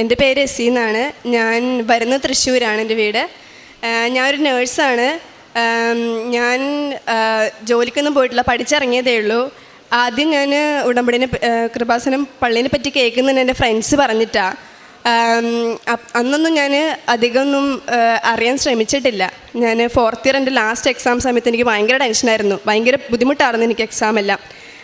എൻ്റെ പേര് എസ്സി എന്നാണ്. ഞാൻ വരുന്നത് തൃശ്ശൂരാണ് എൻ്റെ വീട്. ഞാനൊരു നേഴ്സാണ്. ഞാൻ ജോലിക്കൊന്നും പോയിട്ടില്ല, പഠിച്ചിറങ്ങിയതേ ഉള്ളൂ. ആദ്യം ഞാൻ ഉടമ്പടിനെ കൃപാസനം പള്ളീനെ പറ്റി കേൾക്കുന്നതിന് എൻ്റെ ഫ്രണ്ട്സ് പറഞ്ഞിട്ടാണ്. അന്നൊന്നും ഞാൻ അധികമൊന്നും അറിയാൻ ശ്രമിച്ചിട്ടില്ല. ഞാൻ 4th ഇയർ എൻ്റെ ലാസ്റ്റ് എക്സാം സമയത്ത് എനിക്ക് ഭയങ്കര ടെൻഷനായിരുന്നു, ഭയങ്കര ബുദ്ധിമുട്ടായിരുന്നു എനിക്ക് എക്സാമെല്ലാം.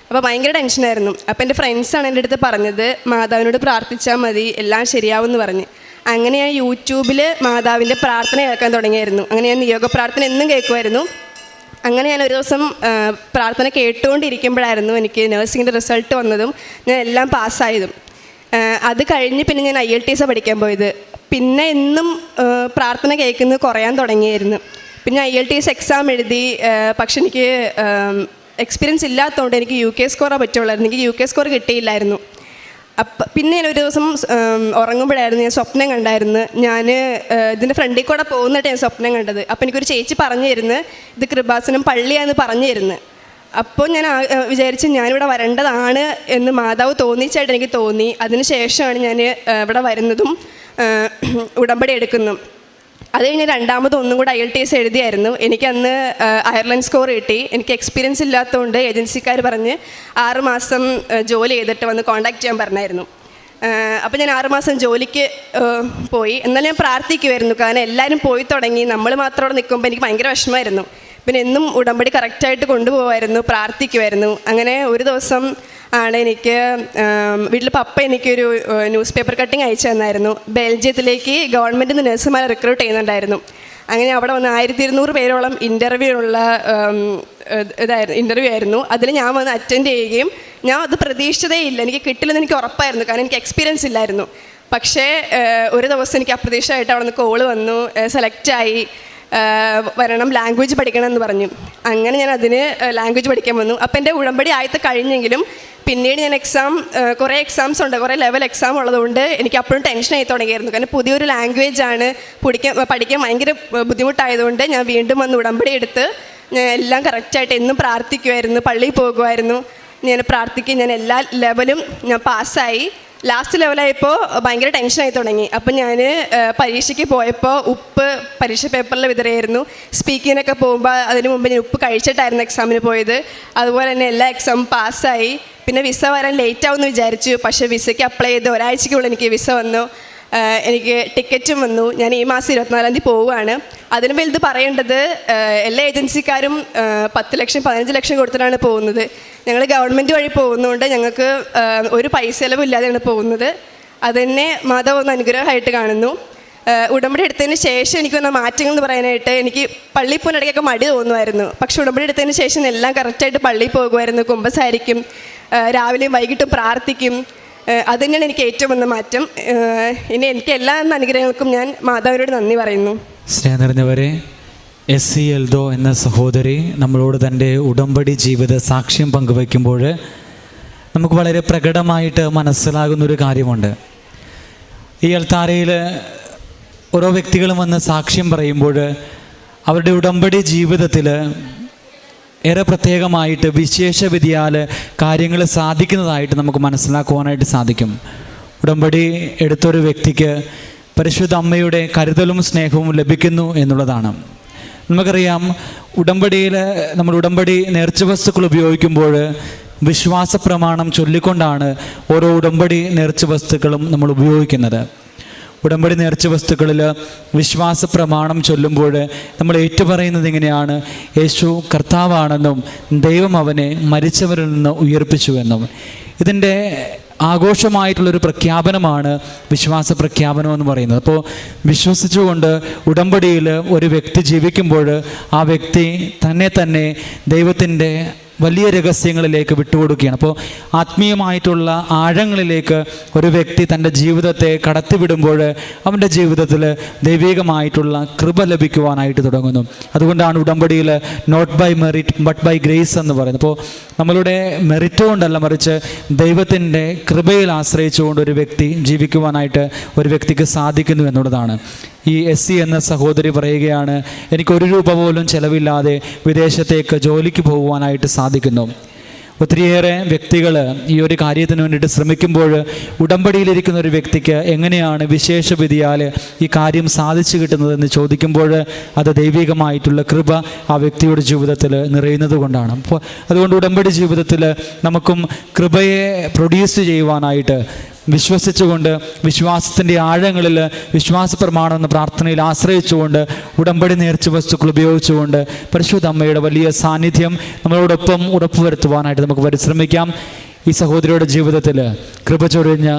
അപ്പോൾ ഭയങ്കര ടെൻഷനായിരുന്നു. അപ്പോൾ എൻ്റെ ഫ്രണ്ട്സാണ് എൻ്റെ അടുത്ത് പറഞ്ഞത്, മാതാവിനോട് പ്രാർത്ഥിച്ചാൽ മതി, എല്ലാം ശരിയാവും എന്ന് പറഞ്ഞ്. അങ്ങനെ ഞാൻ യൂട്യൂബിൽ മാതാവിൻ്റെ പ്രാർത്ഥന കേൾക്കാൻ തുടങ്ങിയായിരുന്നു. അങ്ങനെ ഞാൻ നിയോഗ പ്രാർത്ഥന എന്നും കേൾക്കുമായിരുന്നു. അങ്ങനെ ഞാൻ ഒരു ദിവസം പ്രാർത്ഥന കേട്ടുകൊണ്ടിരിക്കുമ്പോഴായിരുന്നു എനിക്ക് നഴ്സിങ്ങിൻ്റെ റിസൾട്ട് വന്നതും ഞാൻ എല്ലാം പാസ്സായതും. അത് കഴിഞ്ഞ് പിന്നെ ഞാൻ IELTS പഠിക്കാൻ പോയത്. പിന്നെ എന്നും പ്രാർത്ഥന കേൾക്കുന്നത് കുറയാൻ തുടങ്ങിയായിരുന്നു. പിന്നെ IELTS എക്സാം എഴുതി. പക്ഷെ എനിക്ക് എക്സ്പീരിയൻസ് ഇല്ലാത്തതുകൊണ്ട് എനിക്ക് UK സ്കോറാണ് പറ്റുള്ളായിരുന്നു. എനിക്ക് UK സ്കോർ കിട്ടിയില്ലായിരുന്നു. പിന്നെ ഞാനൊരു ദിവസം ഉറങ്ങുമ്പോഴായിരുന്നു ഞാൻ സ്വപ്നം കണ്ടായിരുന്നു. ഞാൻ ഇതിൻ്റെ ഫ്രണ്ടിൽ കൂടെ പോകുന്നിട്ട് ഞാൻ സ്വപ്നം കണ്ടത്. അപ്പോൾ എനിക്കൊരു ചേച്ചി പറഞ്ഞു തരുന്നു, ഇത് കൃപാസനം പള്ളിയാണെന്ന് പറഞ്ഞു തരുന്നു. അപ്പോൾ ഞാൻ വിചാരിച്ച് ഞാനിവിടെ വരേണ്ടതാണ് എന്ന് മാതാവ് തോന്നിച്ചായിട്ട് എനിക്ക് തോന്നി. അതിന് ശേഷമാണ് ഞാൻ ഇവിടെ വരുന്നതും ഉടമ്പടി എടുക്കുന്നതും. അത് കഴിഞ്ഞ് ഒന്നും കൂടെ IELTS എഴുതിയായിരുന്നു. എനിക്കന്ന് അയർലൻഡ് സ്കോർ കിട്ടി. എനിക്ക് എക്സ്പീരിയൻസ് ഇല്ലാത്തതുകൊണ്ട് ഏജൻസിക്കാർ പറഞ്ഞ് 6 മാസം ജോലി ചെയ്തിട്ട് വന്ന് കോൺടാക്റ്റ് ചെയ്യാൻ പറഞ്ഞായിരുന്നു. അപ്പോൾ ഞാൻ 6 മാസം ജോലിക്ക് പോയി. എന്നാലും ഞാൻ പ്രാർത്ഥിക്കുമായിരുന്നു, കാരണം എല്ലാവരും പോയി തുടങ്ങി, നമ്മൾ മാത്രം അവിടെ നിൽക്കുമ്പോൾ എനിക്ക് ഭയങ്കര വിഷമമായിരുന്നു. പിന്നെ എന്നും ഉടമ്പടി കറക്റ്റായിട്ട് കൊണ്ടുപോകുമായിരുന്നു, പ്രാർത്ഥിക്കുമായിരുന്നു. അങ്ങനെ ഒരു ദിവസം ആണ് എനിക്ക് വീട്ടിൽ പപ്പ എനിക്കൊരു ന്യൂസ് പേപ്പർ കട്ടിങ് അയച്ചു തന്നായിരുന്നു. ബെൽജിയത്തിലേക്ക് ഗവൺമെൻറ്റിൽ നിന്ന് നഴ്സുമാരെ റിക്രൂട്ട് ചെയ്യുന്നുണ്ടായിരുന്നു. അങ്ങനെ അവിടെ വന്ന് 1200 പേരോളം ഇൻ്റർവ്യൂ ആയിരുന്നു. അതിൽ ഞാൻ വന്ന് അറ്റൻഡ് ചെയ്യുകയും ഞാൻ അത് പ്രതീക്ഷിച്ചതേ ഇല്ല, എനിക്ക് കിട്ടില്ലെന്ന് എനിക്ക് ഉറപ്പായിരുന്നു, കാരണം എനിക്ക് എക്സ്പീരിയൻസ് ഇല്ലായിരുന്നു. പക്ഷേ ഒരു ദിവസം എനിക്ക് അപ്രതീക്ഷിതമായിട്ട് അവിടെ നിന്ന് കോള് വന്നു, സെലക്റ്റായി, വരണം, ലാംഗ്വേജ് പഠിക്കണം എന്ന് പറഞ്ഞു. അങ്ങനെ ഞാൻ അതിന് ലാംഗ്വേജ് പഠിക്കാൻ വന്നു. അപ്പോൾ എൻ്റെ ഉടമ്പടി ആയത്ത് കഴിഞ്ഞെങ്കിലും പിന്നീട് ഞാൻ കുറേ എക്സാംസ് ഉണ്ട്, കുറേ ലെവൽ എക്സാം ഉള്ളതുകൊണ്ട് എനിക്ക് അപ്പോഴും ടെൻഷനായി തുടങ്ങിയായിരുന്നു. കാരണം പുതിയൊരു ലാംഗ്വേജാണ്, പഠിക്കാൻ ഭയങ്കര ബുദ്ധിമുട്ടായതുകൊണ്ട് ഞാൻ വീണ്ടും വന്ന് ഉടമ്പടി എടുത്ത് ഞാൻ എല്ലാം കറക്റ്റായിട്ട് എന്നും പ്രാർത്ഥിക്കുമായിരുന്നു, പള്ളിയിൽ പോകുമായിരുന്നു, ഞാൻ പ്രാർത്ഥിക്കും, ഞാൻ എല്ലാ ലെവലും ഞാൻ പാസ്സായി. ലാസ്റ്റ് ലെവലായപ്പോൾ ഭയങ്കര ടെൻഷനായി തുടങ്ങി. അപ്പം ഞാൻ പരീക്ഷയ്ക്ക് പോയപ്പോൾ ഉപ്പ് പരീക്ഷ പേപ്പറിൽ വിതറിയായിരുന്നു. സ്പീക്കിങ്ങിനൊക്കെ പോകുമ്പോൾ അതിന് മുമ്പ് ഞാൻ ഉപ്പ് കഴിച്ചിട്ടായിരുന്നു എക്സാമിന് പോയത്. അതുപോലെ തന്നെ എല്ലാ എക്സാമും പാസ്സായി. പിന്നെ വിസ വരാൻ ലേറ്റ് ആവുമെന്ന് വിചാരിച്ചു. പക്ഷേ വിസയ്ക്ക് അപ്ലൈ ചെയ്ത് ഒരാഴ്ചയ്ക്കുള്ളിൽ എനിക്ക് വിസ വന്നു, എനിക്ക് ടിക്കറ്റും വന്നു. ഞാൻ ഈ മാസം 24-ാം തീയതി പോവുകയാണ്. അതിന് വലുത് പറയേണ്ടത്, എല്ലാ ഏജൻസിക്കാരും 10 ലക്ഷം 15 ലക്ഷം കൊടുത്തിട്ടാണ് പോകുന്നത്. ഞങ്ങൾ ഗവൺമെൻറ് വഴി പോകുന്നതുകൊണ്ട് ഞങ്ങൾക്ക് ഒരു പൈസ ചിലവില്ലാതെയാണ് പോകുന്നത്. അതുതന്നെ മാതാവ് ഒന്ന് അനുഗ്രഹമായിട്ട് കാണുന്നു. ഉടമ്പടി എടുത്തതിന് ശേഷം എനിക്ക് വന്ന മാറ്റങ്ങൾ എന്ന് പറയാനായിട്ട്, എനിക്ക് പള്ളിയിൽ പോകുന്ന ഇടയ്ക്കൊക്കെ മടി തോന്നുമായിരുന്നു. പക്ഷേ ഉടമ്പടി എടുത്തതിന് ശേഷം എല്ലാം കറക്റ്റായിട്ട് പള്ളിയിൽ പോകുമായിരുന്നു, കുമ്പസാരിക്കും, രാവിലെയും വൈകിട്ടും പ്രാർത്ഥിക്കും. അത് തന്നെയാണ് എനിക്ക് ഏറ്റവും വന്ന മാറ്റം. ഇനി എനിക്ക് എല്ലാ അനുഗ്രഹങ്ങൾക്കും ഞാൻ മാതാവിനോട് നന്ദി പറയുന്നു. സ്നേഹം നിറഞ്ഞവരെ, എസ്സി എൽദോ എന്ന സഹോദരി നമ്മളോട് തൻ്റെ ഉടമ്പടി ജീവിത സാക്ഷ്യം പങ്കുവയ്ക്കുമ്പോൾ നമുക്ക് വളരെ പ്രകടമായിട്ട് മനസ്സിലാകുന്നൊരു കാര്യമുണ്ട്. ഈ അൾത്താരയിൽ ഓരോ വ്യക്തികളും വന്ന് സാക്ഷ്യം പറയുമ്പോൾ അവരുടെ ഉടമ്പടി ജീവിതത്തിൽ ഏറെ പ്രത്യേകമായിട്ട് വിശേഷവിധിയാൽ കാര്യങ്ങൾ സാധിക്കുന്നതായിട്ട് നമുക്ക് മനസ്സിലാക്കുവാനായിട്ട് സാധിക്കും. ഉടമ്പടി എടുത്തൊരു വ്യക്തിക്ക് പരിശുദ്ധ അമ്മയുടെ കരുതലും സ്നേഹവും ലഭിക്കുന്നു എന്നുള്ളതാണ്. നമുക്കറിയാം, നമ്മൾ ഉടമ്പടി നേർച്ച വസ്തുക്കൾ ഉപയോഗിക്കുമ്പോൾ വിശ്വാസ പ്രമാണം ചൊല്ലിക്കൊണ്ടാണ് ഓരോ ഉടമ്പടി നേർച്ച വസ്തുക്കളും നമ്മൾ ഉപയോഗിക്കുന്നത്. ഉടമ്പടി നേർച്ച വസ്തുക്കളിൽ വിശ്വാസ പ്രമാണം ചൊല്ലുമ്പോൾ നമ്മൾ ഏറ്റുപറയുന്നത് ഇങ്ങനെയാണ്: യേശു കർത്താവാണെന്നും ദൈവം അവനെ മരിച്ചവരിൽ നിന്ന് ഉയർപ്പിച്ചുവെന്നും. ഇതിൻ്റെ ആഘോഷമായിട്ടുള്ളൊരു പ്രഖ്യാപനമാണ് വിശ്വാസ പ്രഖ്യാപനം എന്ന് പറയുന്നത്. അപ്പോൾ വിശ്വസിച്ചുകൊണ്ട് ഉടമ്പടിയിൽ ഒരു വ്യക്തി ജീവിക്കുമ്പോൾ ആ വ്യക്തി തന്നെ ദൈവത്തിൻ്റെ വലിയ രഹസ്യങ്ങളിലേക്ക് വിട്ടുകൊടുക്കുകയാണ്. അപ്പോൾ ആത്മീയമായിട്ടുള്ള ആഴങ്ങളിലേക്ക് ഒരു വ്യക്തി തൻ്റെ ജീവിതത്തെ കടത്തിവിടുമ്പോൾ അവൻ്റെ ജീവിതത്തിൽ ദൈവികമായിട്ടുള്ള കൃപ ലഭിക്കുവാനായിട്ട് തുടങ്ങുന്നു. അതുകൊണ്ടാണ് ഉടമ്പടിയിൽ not by merit but by grace എന്ന് പറയുന്നത്. അപ്പോൾ നമ്മളുടെ മെറിറ്റ് കൊണ്ടല്ല, മറിച്ച് ദൈവത്തിൻ്റെ കൃപയിൽ ആശ്രയിച്ചുകൊണ്ട് ഒരു വ്യക്തി ജീവിക്കുവാനായിട്ട് ഒരു വ്യക്തിക്ക് സാധിക്കുന്നു എന്നുള്ളതാണ്. ഈ എസ്സി എന്ന സഹോദരി പറയുകയാണ്, എനിക്ക് 1 രൂപ പോലും ചിലവില്ലാതെ വിദേശത്തേക്ക് ജോലിക്ക് പോകുവാനായിട്ട് സാധിക്കുന്നു. ഒത്തിരിയേറെ വ്യക്തികൾ ഈ ഒരു കാര്യത്തിന് വേണ്ടിയിട്ട് ശ്രമിക്കുമ്പോൾ ഉടമ്പടിയിലിരിക്കുന്ന ഒരു വ്യക്തിക്ക് എങ്ങനെയാണ് വിശേഷവിധിയാൽ ഈ കാര്യം സാധിച്ചു കിട്ടുന്നതെന്ന് ചോദിക്കുമ്പോൾ അത് ദൈവികമായിട്ടുള്ള കൃപ ആ വ്യക്തിയുടെ ജീവിതത്തിൽ നിറയുന്നത് കൊണ്ടാണ്. അപ്പോൾ അതുകൊണ്ട് ഉടമ്പടി ജീവിതത്തിൽ നമുക്കും കൃപയെ പ്രൊഡ്യൂസ് ചെയ്യുവാനായിട്ട് വിശ്വസിച്ചുകൊണ്ട് വിശ്വാസത്തിൻ്റെ ആഴങ്ങളിൽ വിശ്വാസ പ്രമാണം എന്ന പ്രാർത്ഥനയിൽ ആശ്രയിച്ചുകൊണ്ട് ഉടമ്പടി നേർച്ച വസ്തുക്കൾ ഉപയോഗിച്ചുകൊണ്ട് പരിശുദ്ധ അമ്മയുടെ വലിയ സാന്നിധ്യം നമ്മളോടൊപ്പം ഉറപ്പുവരുത്തുവാനായിട്ട് നമുക്ക് പരിശ്രമിക്കാം. ഈ സഹോദരിയുടെ ജീവിതത്തിൽ കൃപ ചൊരിഞ്ഞ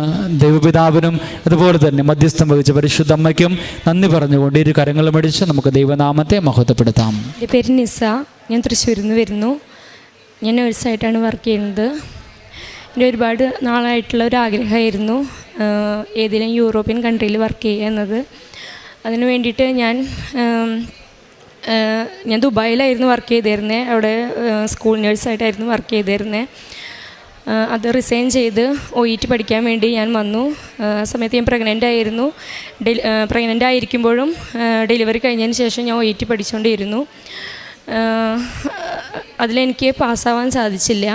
ദൈവപിതാവിനും അതുപോലെ തന്നെ മധ്യസ്ഥം വഹിച്ച പരിശുദ്ധ അമ്മയ്ക്കും നന്ദി പറഞ്ഞുകൊണ്ട് ഇരു കരങ്ങളും അടിച്ച് നമുക്ക് ദൈവനാമത്തെ മഹത്വപ്പെടുത്താം. എൻ്റെ പേര് നിസ, ഞാൻ തൃശ്ശൂരിൽ നിന്ന് വരുന്നു. ഞാൻ നേഴ്സായിട്ടാണ് വർക്ക് ചെയ്യുന്നത്. എൻ്റെ ഒരുപാട് നാളായിട്ടുള്ള ഒരു ആഗ്രഹമായിരുന്നു ഏതെങ്കിലും യൂറോപ്യൻ കൺട്രിയിൽ വർക്ക് ചെയ്യുക എന്നത്. അതിന് വേണ്ടിയിട്ട് ഞാൻ ദുബായിലായിരുന്നു വർക്ക് ചെയ്തിരുന്നത്. അവിടെ സ്കൂൾ നേഴ്സായിട്ടായിരുന്നു വർക്ക് ചെയ്തിരുന്നത്. അത് റിസൈൻ ചെയ്ത് OET പഠിക്കാൻ വേണ്ടി ഞാൻ വന്നു. ആ സമയത്ത് ഞാൻ പ്രഗ്നൻ്റ് ആയിരുന്നു. പ്രഗ്നൻ്റ് ആയിരിക്കുമ്പോഴും ഡെലിവറി കഴിഞ്ഞതിന് ശേഷം ഞാൻ OET പഠിച്ചുകൊണ്ടിരുന്നു. അതിലെനിക്ക് പാസ്സാവാൻ സാധിച്ചില്ല.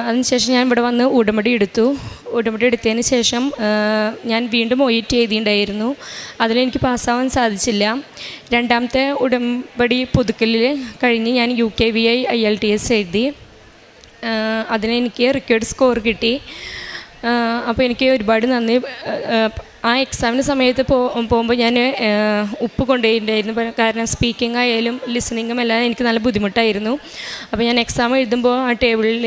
അതിനുശേഷം ഞാൻ ഇവിടെ വന്ന് ഉടമ്പടി എടുത്തു. ഉടമ്പടി എടുത്തതിന് ശേഷം ഞാൻ വീണ്ടും OET എഴുതിയിട്ടുണ്ടായിരുന്നു. അതിലെനിക്ക് പാസ്സാവാൻ സാധിച്ചില്ല. രണ്ടാമത്തെ ഉടമ്പടി പുതുക്കലിൽ കഴിഞ്ഞ് ഞാൻ UKVI IELTS എഴുതി. അതിനെനിക്ക് റിക്വയർഡ് സ്കോർ കിട്ടി. അപ്പോൾ എനിക്ക് ഒരുപാട് നന്ദി. ആ എക്സാമിന് സമയത്ത് പോകുമ്പോൾ ഞാൻ ഉപ്പ് കൊണ്ടുപോയിട്ടുണ്ടായിരുന്നു. കാരണം സ്പീക്കിംഗ് ആയാലും ലിസണിങ്ങും എല്ലാം എനിക്ക് നല്ല ബുദ്ധിമുട്ടായിരുന്നു. അപ്പോൾ ഞാൻ എക്സാം എഴുതുമ്പോൾ ആ ടേബിളിൽ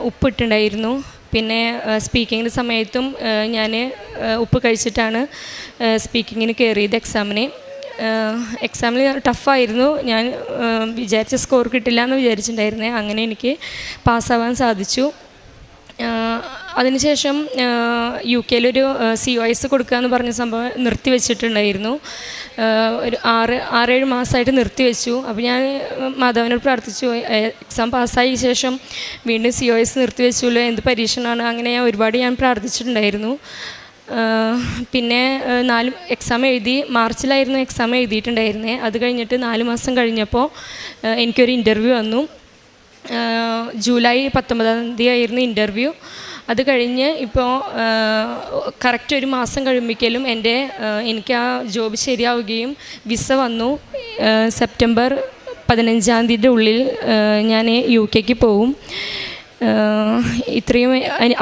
ഉപ്പിട്ടുണ്ടായിരുന്നു. പിന്നെ സ്പീക്കിങ്ങിൻ്റെ സമയത്തും ഞാൻ ഉപ്പ് കഴിച്ചിട്ടാണ് സ്പീക്കിങ്ങിന് കയറിയത് എക്സാമിന്. എക്സാമിൽ ടഫായിരുന്നു. ഞാൻ വിചാരിച്ച സ്കോർ കിട്ടില്ല എന്ന് വിചാരിച്ചിട്ടുണ്ടായിരുന്നേ. അങ്ങനെ എനിക്ക് പാസ്സാവാൻ സാധിച്ചു. അതിനുശേഷം UK-ലൊരു COS കൊടുക്കുക എന്ന് പറഞ്ഞ സംഭവം നിർത്തിവെച്ചിട്ടുണ്ടായിരുന്നു. ഒരു 6-7 മാസമായിട്ട് നിർത്തിവെച്ചു. അപ്പോൾ ഞാൻ മാധവനോട് പ്രാർത്ഥിച്ചു, എക്സാം പാസ്സായ ശേഷം വീണ്ടും COS നിർത്തിവെച്ചുല്ലോ, എന്ത് പരീക്ഷണമാണ്. അങ്ങനെ ഒരുപാട് ഞാൻ പ്രാർത്ഥിച്ചിട്ടുണ്ടായിരുന്നു. പിന്നെ 4 എക്സാം എഴുതി. മാർച്ചിലായിരുന്നു എക്സാം എഴുതിയിട്ടുണ്ടായിരുന്നത്. അത് കഴിഞ്ഞിട്ട് 4 മാസം കഴിഞ്ഞപ്പോൾ എനിക്കൊരു ഇൻ്റർവ്യൂ വന്നു. ജൂലൈ 19 ആയിരുന്നു ഇൻ്റർവ്യൂ. അത് കഴിഞ്ഞ് ഇപ്പോൾ കറക്റ്റ് 1 മാസം കഴിയുമ്പോഴേക്കും എനിക്ക് ആ ജോബ് ശരിയാവുകയും വിസ വന്നു. സെപ്റ്റംബർ 15 ഉള്ളിൽ ഞാൻ UK-ക്ക് പോവും. ഇത്രയും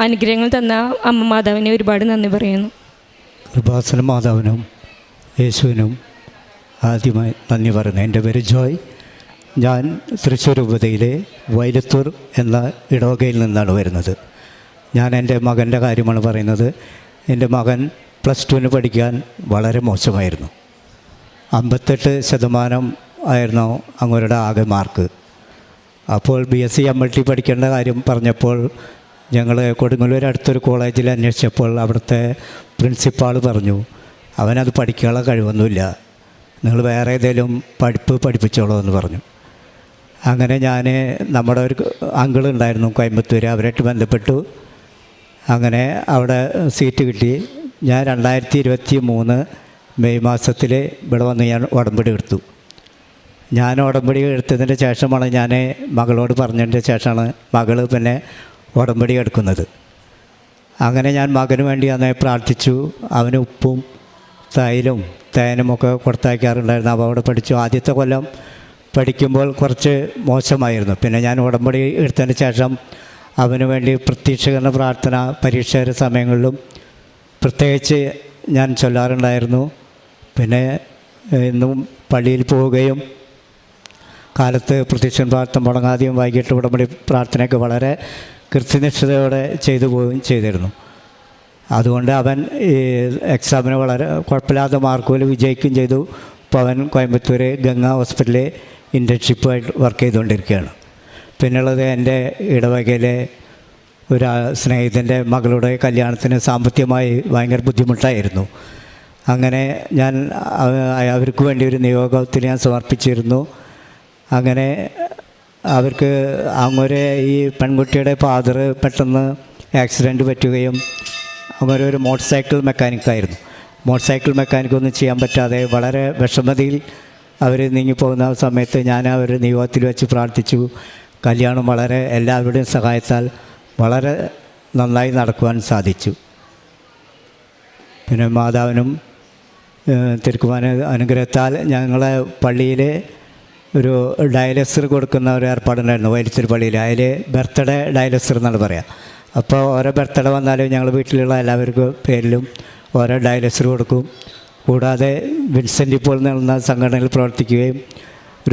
അനുഗ്രഹങ്ങൾ തന്ന അമ്മ മാതാവിനെ ഒരുപാട് നന്ദി പറയുന്നു. കൃപാസന മാതാവിനും യേശുവിനും ആദ്യമായി നന്ദി പറയുന്നു. എൻ്റെ പേര് ജോയ്. ഞാൻ തൃശ്ശൂർ ഉപതയിലെ വൈലത്തൂർ എന്ന ഇടവകയിൽ നിന്നാണ് വരുന്നത്. ഞാൻ എൻ്റെ മകൻ്റെ കാര്യമാണ് പറയുന്നത്. എൻ്റെ മകൻ +2 പഠിക്കാൻ വളരെ മോശമായിരുന്നു. 58% ആയിരുന്നു അങ്ങോരുടെ ആകെ മാർക്ക്. അപ്പോൾ BSc MLT പഠിക്കേണ്ട കാര്യം പറഞ്ഞപ്പോൾ ഞങ്ങൾ കൊടുങ്ങല്ലൂർ അടുത്തൊരു കോളേജിൽ അന്വേഷിച്ചപ്പോൾ അവിടുത്തെ പ്രിൻസിപ്പാൾ പറഞ്ഞു, അവനത് പഠിക്കാനുള്ള കഴിവൊന്നുമില്ല, നിങ്ങൾ വേറെ ഏതെങ്കിലും പഠിപ്പിച്ചോളൂ എന്ന് പറഞ്ഞു. അങ്ങനെ ഞാൻ നമ്മുടെ ഒരു അങ്കിളുണ്ടായിരുന്നു കോയമ്പത്തൂർ, അവരായിട്ട് ബന്ധപ്പെട്ടു. അങ്ങനെ അവിടെ സീറ്റ് കിട്ടി. ഞാൻ 2023 മെയ് മാസത്തിൽ ഇവിടെ വന്ന് ഞാൻ ഉടമ്പടി എടുത്തു. ഞാൻ ഉടമ്പടി എടുത്തതിൻ്റെ ശേഷമാണ് ഞാൻ മകളോട് പറഞ്ഞതിൻ്റെ ശേഷമാണ് മകൾ പിന്നെ ഉടമ്പടി എടുക്കുന്നത്. അങ്ങനെ ഞാൻ മകന് വേണ്ടി അന്നേ പ്രാർത്ഥിച്ചു. അവന് ഉപ്പും തൈലും തേനുമൊക്കെ കൊടുത്തയക്കാറുണ്ടായിരുന്നു. അപ്പോൾ അവിടെ പഠിച്ചു. ആദ്യത്തെ കൊല്ലം പഠിക്കുമ്പോൾ കുറച്ച് മോശമായിരുന്നു. പിന്നെ ഞാൻ ഉടമ്പടി എടുത്തതിന് ശേഷം അവന് വേണ്ടി പ്രത്യക്ഷീകരണ പ്രാർത്ഥന പരീക്ഷയുടെ സമയങ്ങളിലും പ്രത്യേകിച്ച് ഞാൻ ചൊല്ലാറുണ്ടായിരുന്നു. പിന്നെ ഇന്നും പള്ളിയിൽ പോവുകയും കാലത്ത് പ്രത്യക്ഷീകരണ പ്രാർത്ഥന മുടങ്ങാതെയും വൈകിട്ട് ഉടമ്പടി പ്രാർത്ഥനയൊക്കെ വളരെ കൃത്യനിഷ്ഠതയോടെ ചെയ്തു പോവുകയും ചെയ്തിരുന്നു. അതുകൊണ്ട് അവൻ ഈ എക്സാമിന് വളരെ കുഴപ്പമില്ലാത്ത മാർക്കുകൾ വിജയിക്കുകയും ചെയ്തു. ഇപ്പോൾ അവൻ കോയമ്പത്തൂർ ഗംഗാ ഹോസ്പിറ്റലിൽ ഇൻറ്റേൺഷിപ്പായിട്ട് വർക്ക് ചെയ്തുകൊണ്ടിരിക്കുകയാണ്. പിന്നുള്ളത് എൻ്റെ ഇടവകയിലെ ഒരു സ്നേഹിതൻ്റെ മകളുടെ കല്യാണത്തിന് സാമ്പത്തികമായി ഭയങ്കര ബുദ്ധിമുട്ടായിരുന്നു. അങ്ങനെ ഞാൻ അവർക്ക് വേണ്ടി ഒരു നിയോഗത്തിൽ ഞാൻ സമർപ്പിച്ചിരുന്നു. അങ്ങനെ അവർക്ക് അങ്ങനെ ഈ പെൺകുട്ടിയുടെ ഫാദർ പെട്ടെന്ന് ആക്സിഡൻറ്റ് പറ്റുകയും അങ്ങനെ ഒരു മോട്ടോർ സൈക്കിൾ മെക്കാനിക്കായിരുന്നു. മോട്ടോർ സൈക്കിൾ മെക്കാനിക്കൊന്നും ചെയ്യാൻ പറ്റാതെ വളരെ വിഷമതയിൽ അവർ നീങ്ങിപ്പോകുന്ന സമയത്ത് ഞാൻ അവർ നിയോഗത്തിൽ വെച്ച് പ്രാർത്ഥിച്ചു. കല്യാണം വളരെ എല്ലാവരുടെയും സഹായത്താൽ വളരെ നന്നായി നടക്കുവാൻ സാധിച്ചു. പിന്നെ മാതാവിനും തിരുക്കുമാന അനുഗ്രഹത്താൽ ഞങ്ങളെ പള്ളിയിൽ ഒരു ഡയാലിസിസ് കൊടുക്കുന്ന ഒരു ഏർപ്പാടുണ്ടായിരുന്നു വൈലിച്ചൂർ പള്ളിയിൽ. അതിൽ ബർത്ത്ഡേ ഡയാലിസിസ് എന്നാണ് പറയുക. അപ്പോൾ ഓരോ ബർത്ത്ഡേ വന്നാലും ഞങ്ങൾ വീട്ടിലുള്ള എല്ലാവർക്കും പേരിലും ഓരോ ഡയാലിസിസ് കൊടുക്കും. കൂടാതെ വിൻസെൻ്റ് ഇപ്പോൾ നിന്ന സംഘടനയിൽ പ്രവർത്തിക്കുകയും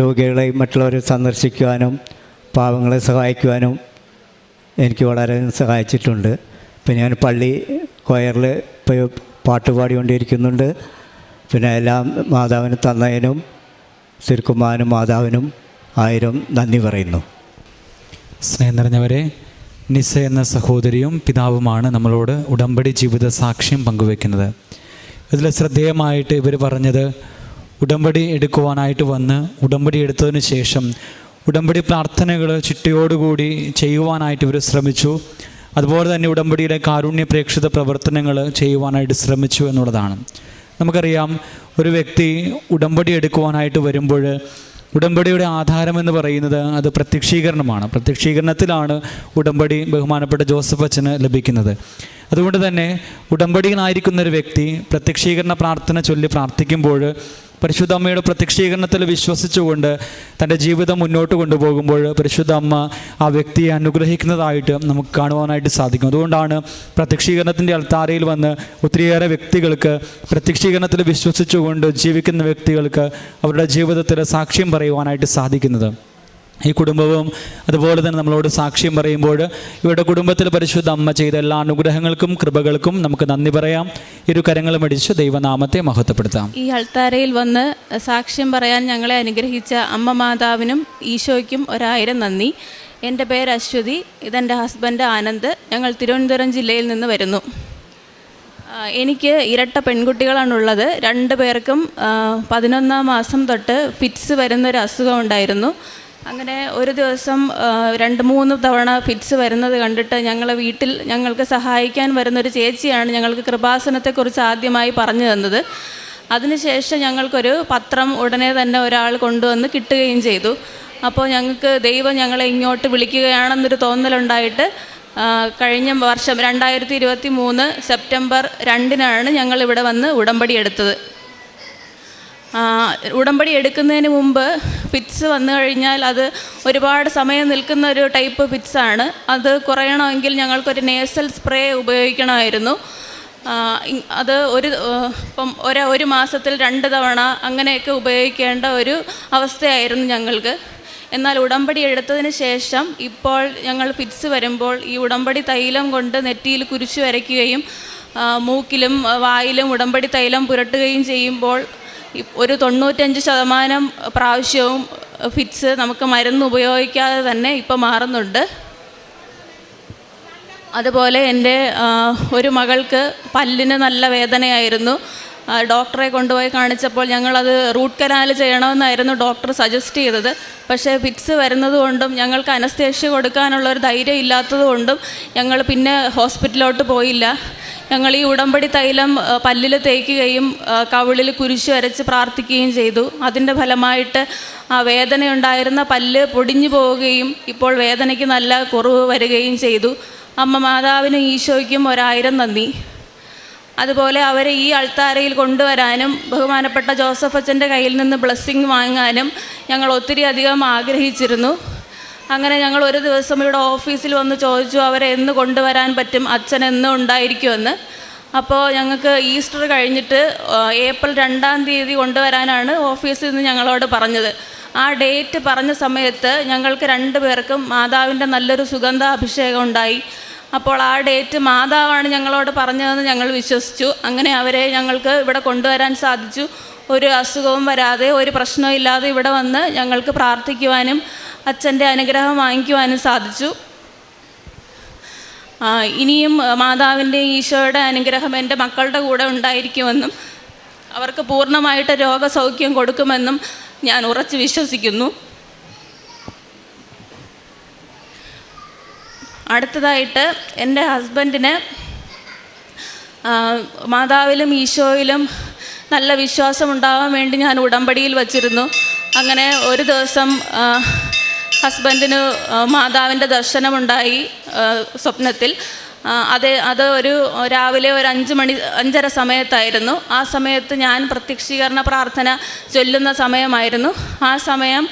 രോഗികളെയും മറ്റുള്ളവരെ സന്ദർശിക്കുവാനും പാവങ്ങളെ സഹായിക്കുവാനും എനിക്ക് വളരെ സഹായിച്ചിട്ടുണ്ട്. പിന്നെ ഞാൻ പള്ളി കൊയറിൽ ഇപ്പോൾ പാട്ട് പാടിക്കൊണ്ടിരിക്കുന്നുണ്ട്. പിന്നെ എല്ലാം മാതാവിന് തന്നതിനും തിരുക്കുമാരനും മാതാവിനും 1000 നന്ദി പറയുന്നു. സ്നേഹം നിറഞ്ഞവരെ, നിസ എന്ന സഹോദരിയും പിതാവുമാണ് നമ്മളോട് ഉടമ്പടി ജീവിത സാക്ഷ്യം പങ്കുവെക്കുന്നത്. ഇതിൽ ശ്രദ്ധേയമായിട്ട് ഇവർ പറഞ്ഞത്, ഉടമ്പടി എടുക്കുവാനായിട്ട് വന്ന് ഉടമ്പടി എടുത്തതിന് ശേഷം ഉടമ്പടി പ്രാർത്ഥനകൾ ചിട്ടയോടുകൂടി ചെയ്യുവാനായിട്ട് ഇവർ ശ്രമിച്ചു. അതുപോലെ തന്നെ ഉടമ്പടിയുടെ കാരുണ്യ പ്രേക്ഷിത പ്രവർത്തനങ്ങൾ ചെയ്യുവാനായിട്ട് ശ്രമിച്ചു എന്നുള്ളതാണ്. നമുക്കറിയാം, ഒരു വ്യക്തി ഉടമ്പടി എടുക്കുവാനായിട്ട് വരുമ്പോൾ ഉടമ്പടിയുടെ ആധാരമെന്ന് പറയുന്നത് അത് പ്രത്യക്ഷീകരണമാണ്. പ്രത്യക്ഷീകരണത്തിലാണ് ഉടമ്പടി ബഹുമാനപ്പെട്ട ജോസഫ് അച്ഛന് ലഭിക്കുന്നത്. അതുകൊണ്ട് തന്നെ ഉടമ്പടിയിലായിരിക്കുന്ന ഒരു വ്യക്തി പ്രത്യക്ഷീകരണ പ്രാർത്ഥന ചൊല്ലി പ്രാർത്ഥിക്കുമ്പോൾ പരിശുദ്ധ അമ്മയുടെ പ്രത്യക്ഷീകരണത്തിൽ വിശ്വസിച്ചുകൊണ്ട് തൻ്റെ ജീവിതം മുന്നോട്ട് കൊണ്ടുപോകുമ്പോൾ പരിശുദ്ധ അമ്മ ആ വ്യക്തിയെ അനുഗ്രഹിക്കുന്നതായിട്ട് നമുക്ക് കാണുവാനായിട്ട് സാധിക്കും. അതുകൊണ്ടാണ് പ്രത്യക്ഷീകരണത്തിൻ്റെ അൾത്താരയിൽ വന്ന് ഒത്തിരിയേറെ വ്യക്തികൾക്ക് പ്രത്യക്ഷീകരണത്തിൽ വിശ്വസിച്ചുകൊണ്ട് ജീവിക്കുന്ന വ്യക്തികൾക്ക് അവരുടെ ജീവിതത്തിൽ സാക്ഷ്യം പറയുവാനായിട്ട് സാധിക്കുന്നത്. ഈ കുടുംബവും അതുപോലെ തന്നെ നമ്മളോട് സാക്ഷ്യം പറയുമ്പോൾ ഇവരുടെ കുടുംബത്തിൽ പരിശുദ്ധ അമ്മ ചെയ്ത എല്ലാ അനുഗ്രഹങ്ങൾക്കും കൃപകൾക്കും നമുക്ക് നന്ദി പറയാം. ഇരു കരങ്ങളും അടിച്ച് ദൈവനാമത്തെ മഹത്വപ്പെടുത്താം. ഈ അൾത്താരയിൽ വന്ന് സാക്ഷ്യം പറയാൻ ഞങ്ങളെ അനുഗ്രഹിച്ച അമ്മ മാതാവിനും ഈശോയ്ക്കും 1000 നന്ദി. എൻ്റെ പേര് അശ്വതി, ഇതെൻ്റെ ഹസ്ബൻഡ് ആനന്ദ്. ഞങ്ങൾ തിരുവനന്തപുരം ജില്ലയിൽ നിന്ന് വരുന്നു. എനിക്ക് ഇരട്ട പെൺകുട്ടികളാണുള്ളത്. 2 പേർക്കും 11ാം മാസം തൊട്ട് ഫിറ്റ്സ് വരുന്നൊരു അസുഖം ഉണ്ടായിരുന്നു. അങ്ങനെ ഒരു ദിവസം 2-3 തവണ ഫിറ്റ്സ് വരുന്നത് കണ്ടിട്ട് ഞങ്ങളെ വീട്ടിൽ ഞങ്ങൾക്ക് സഹായിക്കാൻ വരുന്നൊരു ചേച്ചിയാണ് ഞങ്ങൾക്ക് കൃപാസനത്തെക്കുറിച്ച് ആദ്യമായി പറഞ്ഞു തന്നത്. അതിനുശേഷം ഞങ്ങൾക്കൊരു പത്രം ഉടനെ തന്നെ ഒരാൾ കൊണ്ടുവന്ന് കിട്ടുകയും ചെയ്തു. അപ്പോൾ ഞങ്ങൾക്ക് ദൈവം ഞങ്ങളെ ഇങ്ങോട്ട് വിളിക്കുകയാണെന്നൊരു തോന്നലുണ്ടായിട്ട് കഴിഞ്ഞ വർഷം 2023 സെപ്റ്റംബർ 2-നാണ് ഞങ്ങളിവിടെ വന്ന് ഉടമ്പടി എടുത്തത്. ഉടമ്പടി എടുക്കുന്നതിന് മുമ്പ് ഫിറ്റ്സ് വന്നു കഴിഞ്ഞാൽ അത് ഒരുപാട് സമയം നിൽക്കുന്ന ഒരു ടൈപ്പ് ഫിറ്റ്സാണ്. അത് കുറയണമെങ്കിൽ ഞങ്ങൾക്കൊരു നേസൽ സ്പ്രേ ഉപയോഗിക്കണമായിരുന്നു. അത് ഇപ്പം ഒരു മാസത്തിൽ 2 തവണ അങ്ങനെയൊക്കെ ഉപയോഗിക്കേണ്ട ഒരു അവസ്ഥയായിരുന്നു ഞങ്ങൾക്ക്. എന്നാൽ ഉടമ്പടി എടുത്തതിന് ശേഷം ഇപ്പോൾ ഞങ്ങൾ ഫിറ്റ്സ് വരുമ്പോൾ ഈ ഉടമ്പടി തൈലം കൊണ്ട് നെറ്റിയിൽ കുരിശു വരയ്ക്കുകയും മൂക്കിലും വായിലും ഉടമ്പടി തൈലം പുരട്ടുകയും ചെയ്യുമ്പോൾ ഒരു 95% പ്രാവശ്യവും ഫിറ്റ്സ് നമുക്ക് മരുന്ന് ഉപയോഗിക്കാതെ തന്നെ ഇപ്പോൾ മാറുന്നുണ്ട്. അതുപോലെ എൻ്റെ ഒരു മകൾക്ക് പല്ലിന് നല്ല വേദനയായിരുന്നു. ഡോക്ടറെ കൊണ്ടുപോയി കാണിച്ചപ്പോൾ ഞങ്ങളത് റൂട്ട് കനാൽ ചെയ്യണമെന്നായിരുന്നു ഡോക്ടർ സജസ്റ്റ് ചെയ്തത്. പക്ഷേ ഫിറ്റ്സ് വരുന്നതുകൊണ്ടും ഞങ്ങൾക്ക് അനസ്തേഷ്യ കൊടുക്കാനുള്ളൊരു ധൈര്യം ഇല്ലാത്തതുകൊണ്ടും ഞങ്ങൾ പിന്നെ ഹോസ്പിറ്റലിലോട്ട് പോയില്ല. ഞങ്ങൾ ഈ ഉടമ്പടി തൈലം പല്ലിൽ തേക്കുകയും കവിളിൽ കുരിശ് വരച്ച് പ്രാർത്ഥിക്കുകയും ചെയ്തു. അതിൻ്റെ ഫലമായിട്ട് ആ വേദനയുണ്ടായിരുന്ന പല്ല് പൊടിഞ്ഞു പോവുകയും ഇപ്പോൾ വേദനയ്ക്ക് നല്ല കുറവ് വരികയും ചെയ്തു. അമ്മ മാതാവിനും ഈശോയ്ക്കും 1000 നന്ദി. അതുപോലെ അവരെ ഈ അൾത്താരയിൽ കൊണ്ടുവരാനും ബഹുമാനപ്പെട്ട ജോസഫ് അച്ഛൻ്റെ കയ്യിൽ നിന്ന് ബ്ലെസ്സിങ് വാങ്ങാനും ഞങ്ങൾ ഒത്തിരി അധികം ആഗ്രഹിച്ചിരുന്നു. അങ്ങനെ ഞങ്ങൾ ഒരു ദിവസം ഇവിടെ ഓഫീസിൽ വന്ന് ചോദിച്ചു അവരെ എന്ന് കൊണ്ടുവരാൻ പറ്റും, അച്ഛൻ എന്ന് ഉണ്ടായിരിക്കുമെന്ന്. അപ്പോൾ ഞങ്ങൾക്ക് ഈസ്റ്റർ കഴിഞ്ഞിട്ട് ഏപ്രിൽ 2-ാം തീയതി കൊണ്ടുവരാനാണ് ഓഫീസിൽ നിന്ന് ഞങ്ങളോട് പറഞ്ഞത്. ആ ഡേറ്റ് പറഞ്ഞ സമയത്ത് ഞങ്ങൾക്ക് 2 പേർക്കും മാതാവിൻ്റെ നല്ലൊരു സുഗന്ധാഭിഷേകം ഉണ്ടായി. അപ്പോൾ ആ ഡേറ്റ് മാതാവാണ് ഞങ്ങളോട് പറഞ്ഞതെന്ന് ഞങ്ങൾ വിശ്വസിച്ചു. അങ്ങനെ അവരെ ഞങ്ങൾക്ക് ഇവിടെ കൊണ്ടുവരാൻ സാധിച്ചു. ഒരു അസുഖവും വരാതെ ഒരു പ്രശ്നവും ഇല്ലാതെ ഇവിടെ വന്ന് ഞങ്ങൾക്ക് പ്രാർത്ഥിക്കുവാനും അച്ഛൻ്റെ അനുഗ്രഹം വാങ്ങിക്കുവാനും സാധിച്ചു. ഇനിയും മാതാവിൻ്റെ ഈശോയുടെ അനുഗ്രഹം എൻ്റെ മക്കളുടെ കൂടെ ഉണ്ടായിരിക്കുമെന്നും അവർക്ക് പൂർണ്ണമായിട്ട് രോഗസൗഖ്യം കൊടുക്കുമെന്നും ഞാൻ ഉറച്ചു വിശ്വസിക്കുന്നു. അടുത്തതായിട്ട് എൻ്റെ ഹസ്ബൻഡിന് മാതാവിലും ഈശോയിലും നല്ല വിശ്വാസം ഉണ്ടാവാൻ വേണ്ടി ഞാൻ ഉടമ്പടിയിൽ വച്ചിരുന്നു. അങ്ങനെ ഒരു ദിവസം ഹസ്ബൻഡിന് മാതാവിൻ്റെ ദർശനമുണ്ടായി സ്വപ്നത്തിൽ. അത് ഒരു രാവിലെ ഒരു 5:30 സമയത്തായിരുന്നു. ആ സമയത്ത് ഞാൻ പ്രത്യക്ഷീകരണ പ്രാർത്ഥന ചൊല്ലുന്ന സമയമായിരുന്നു. ആ സമയം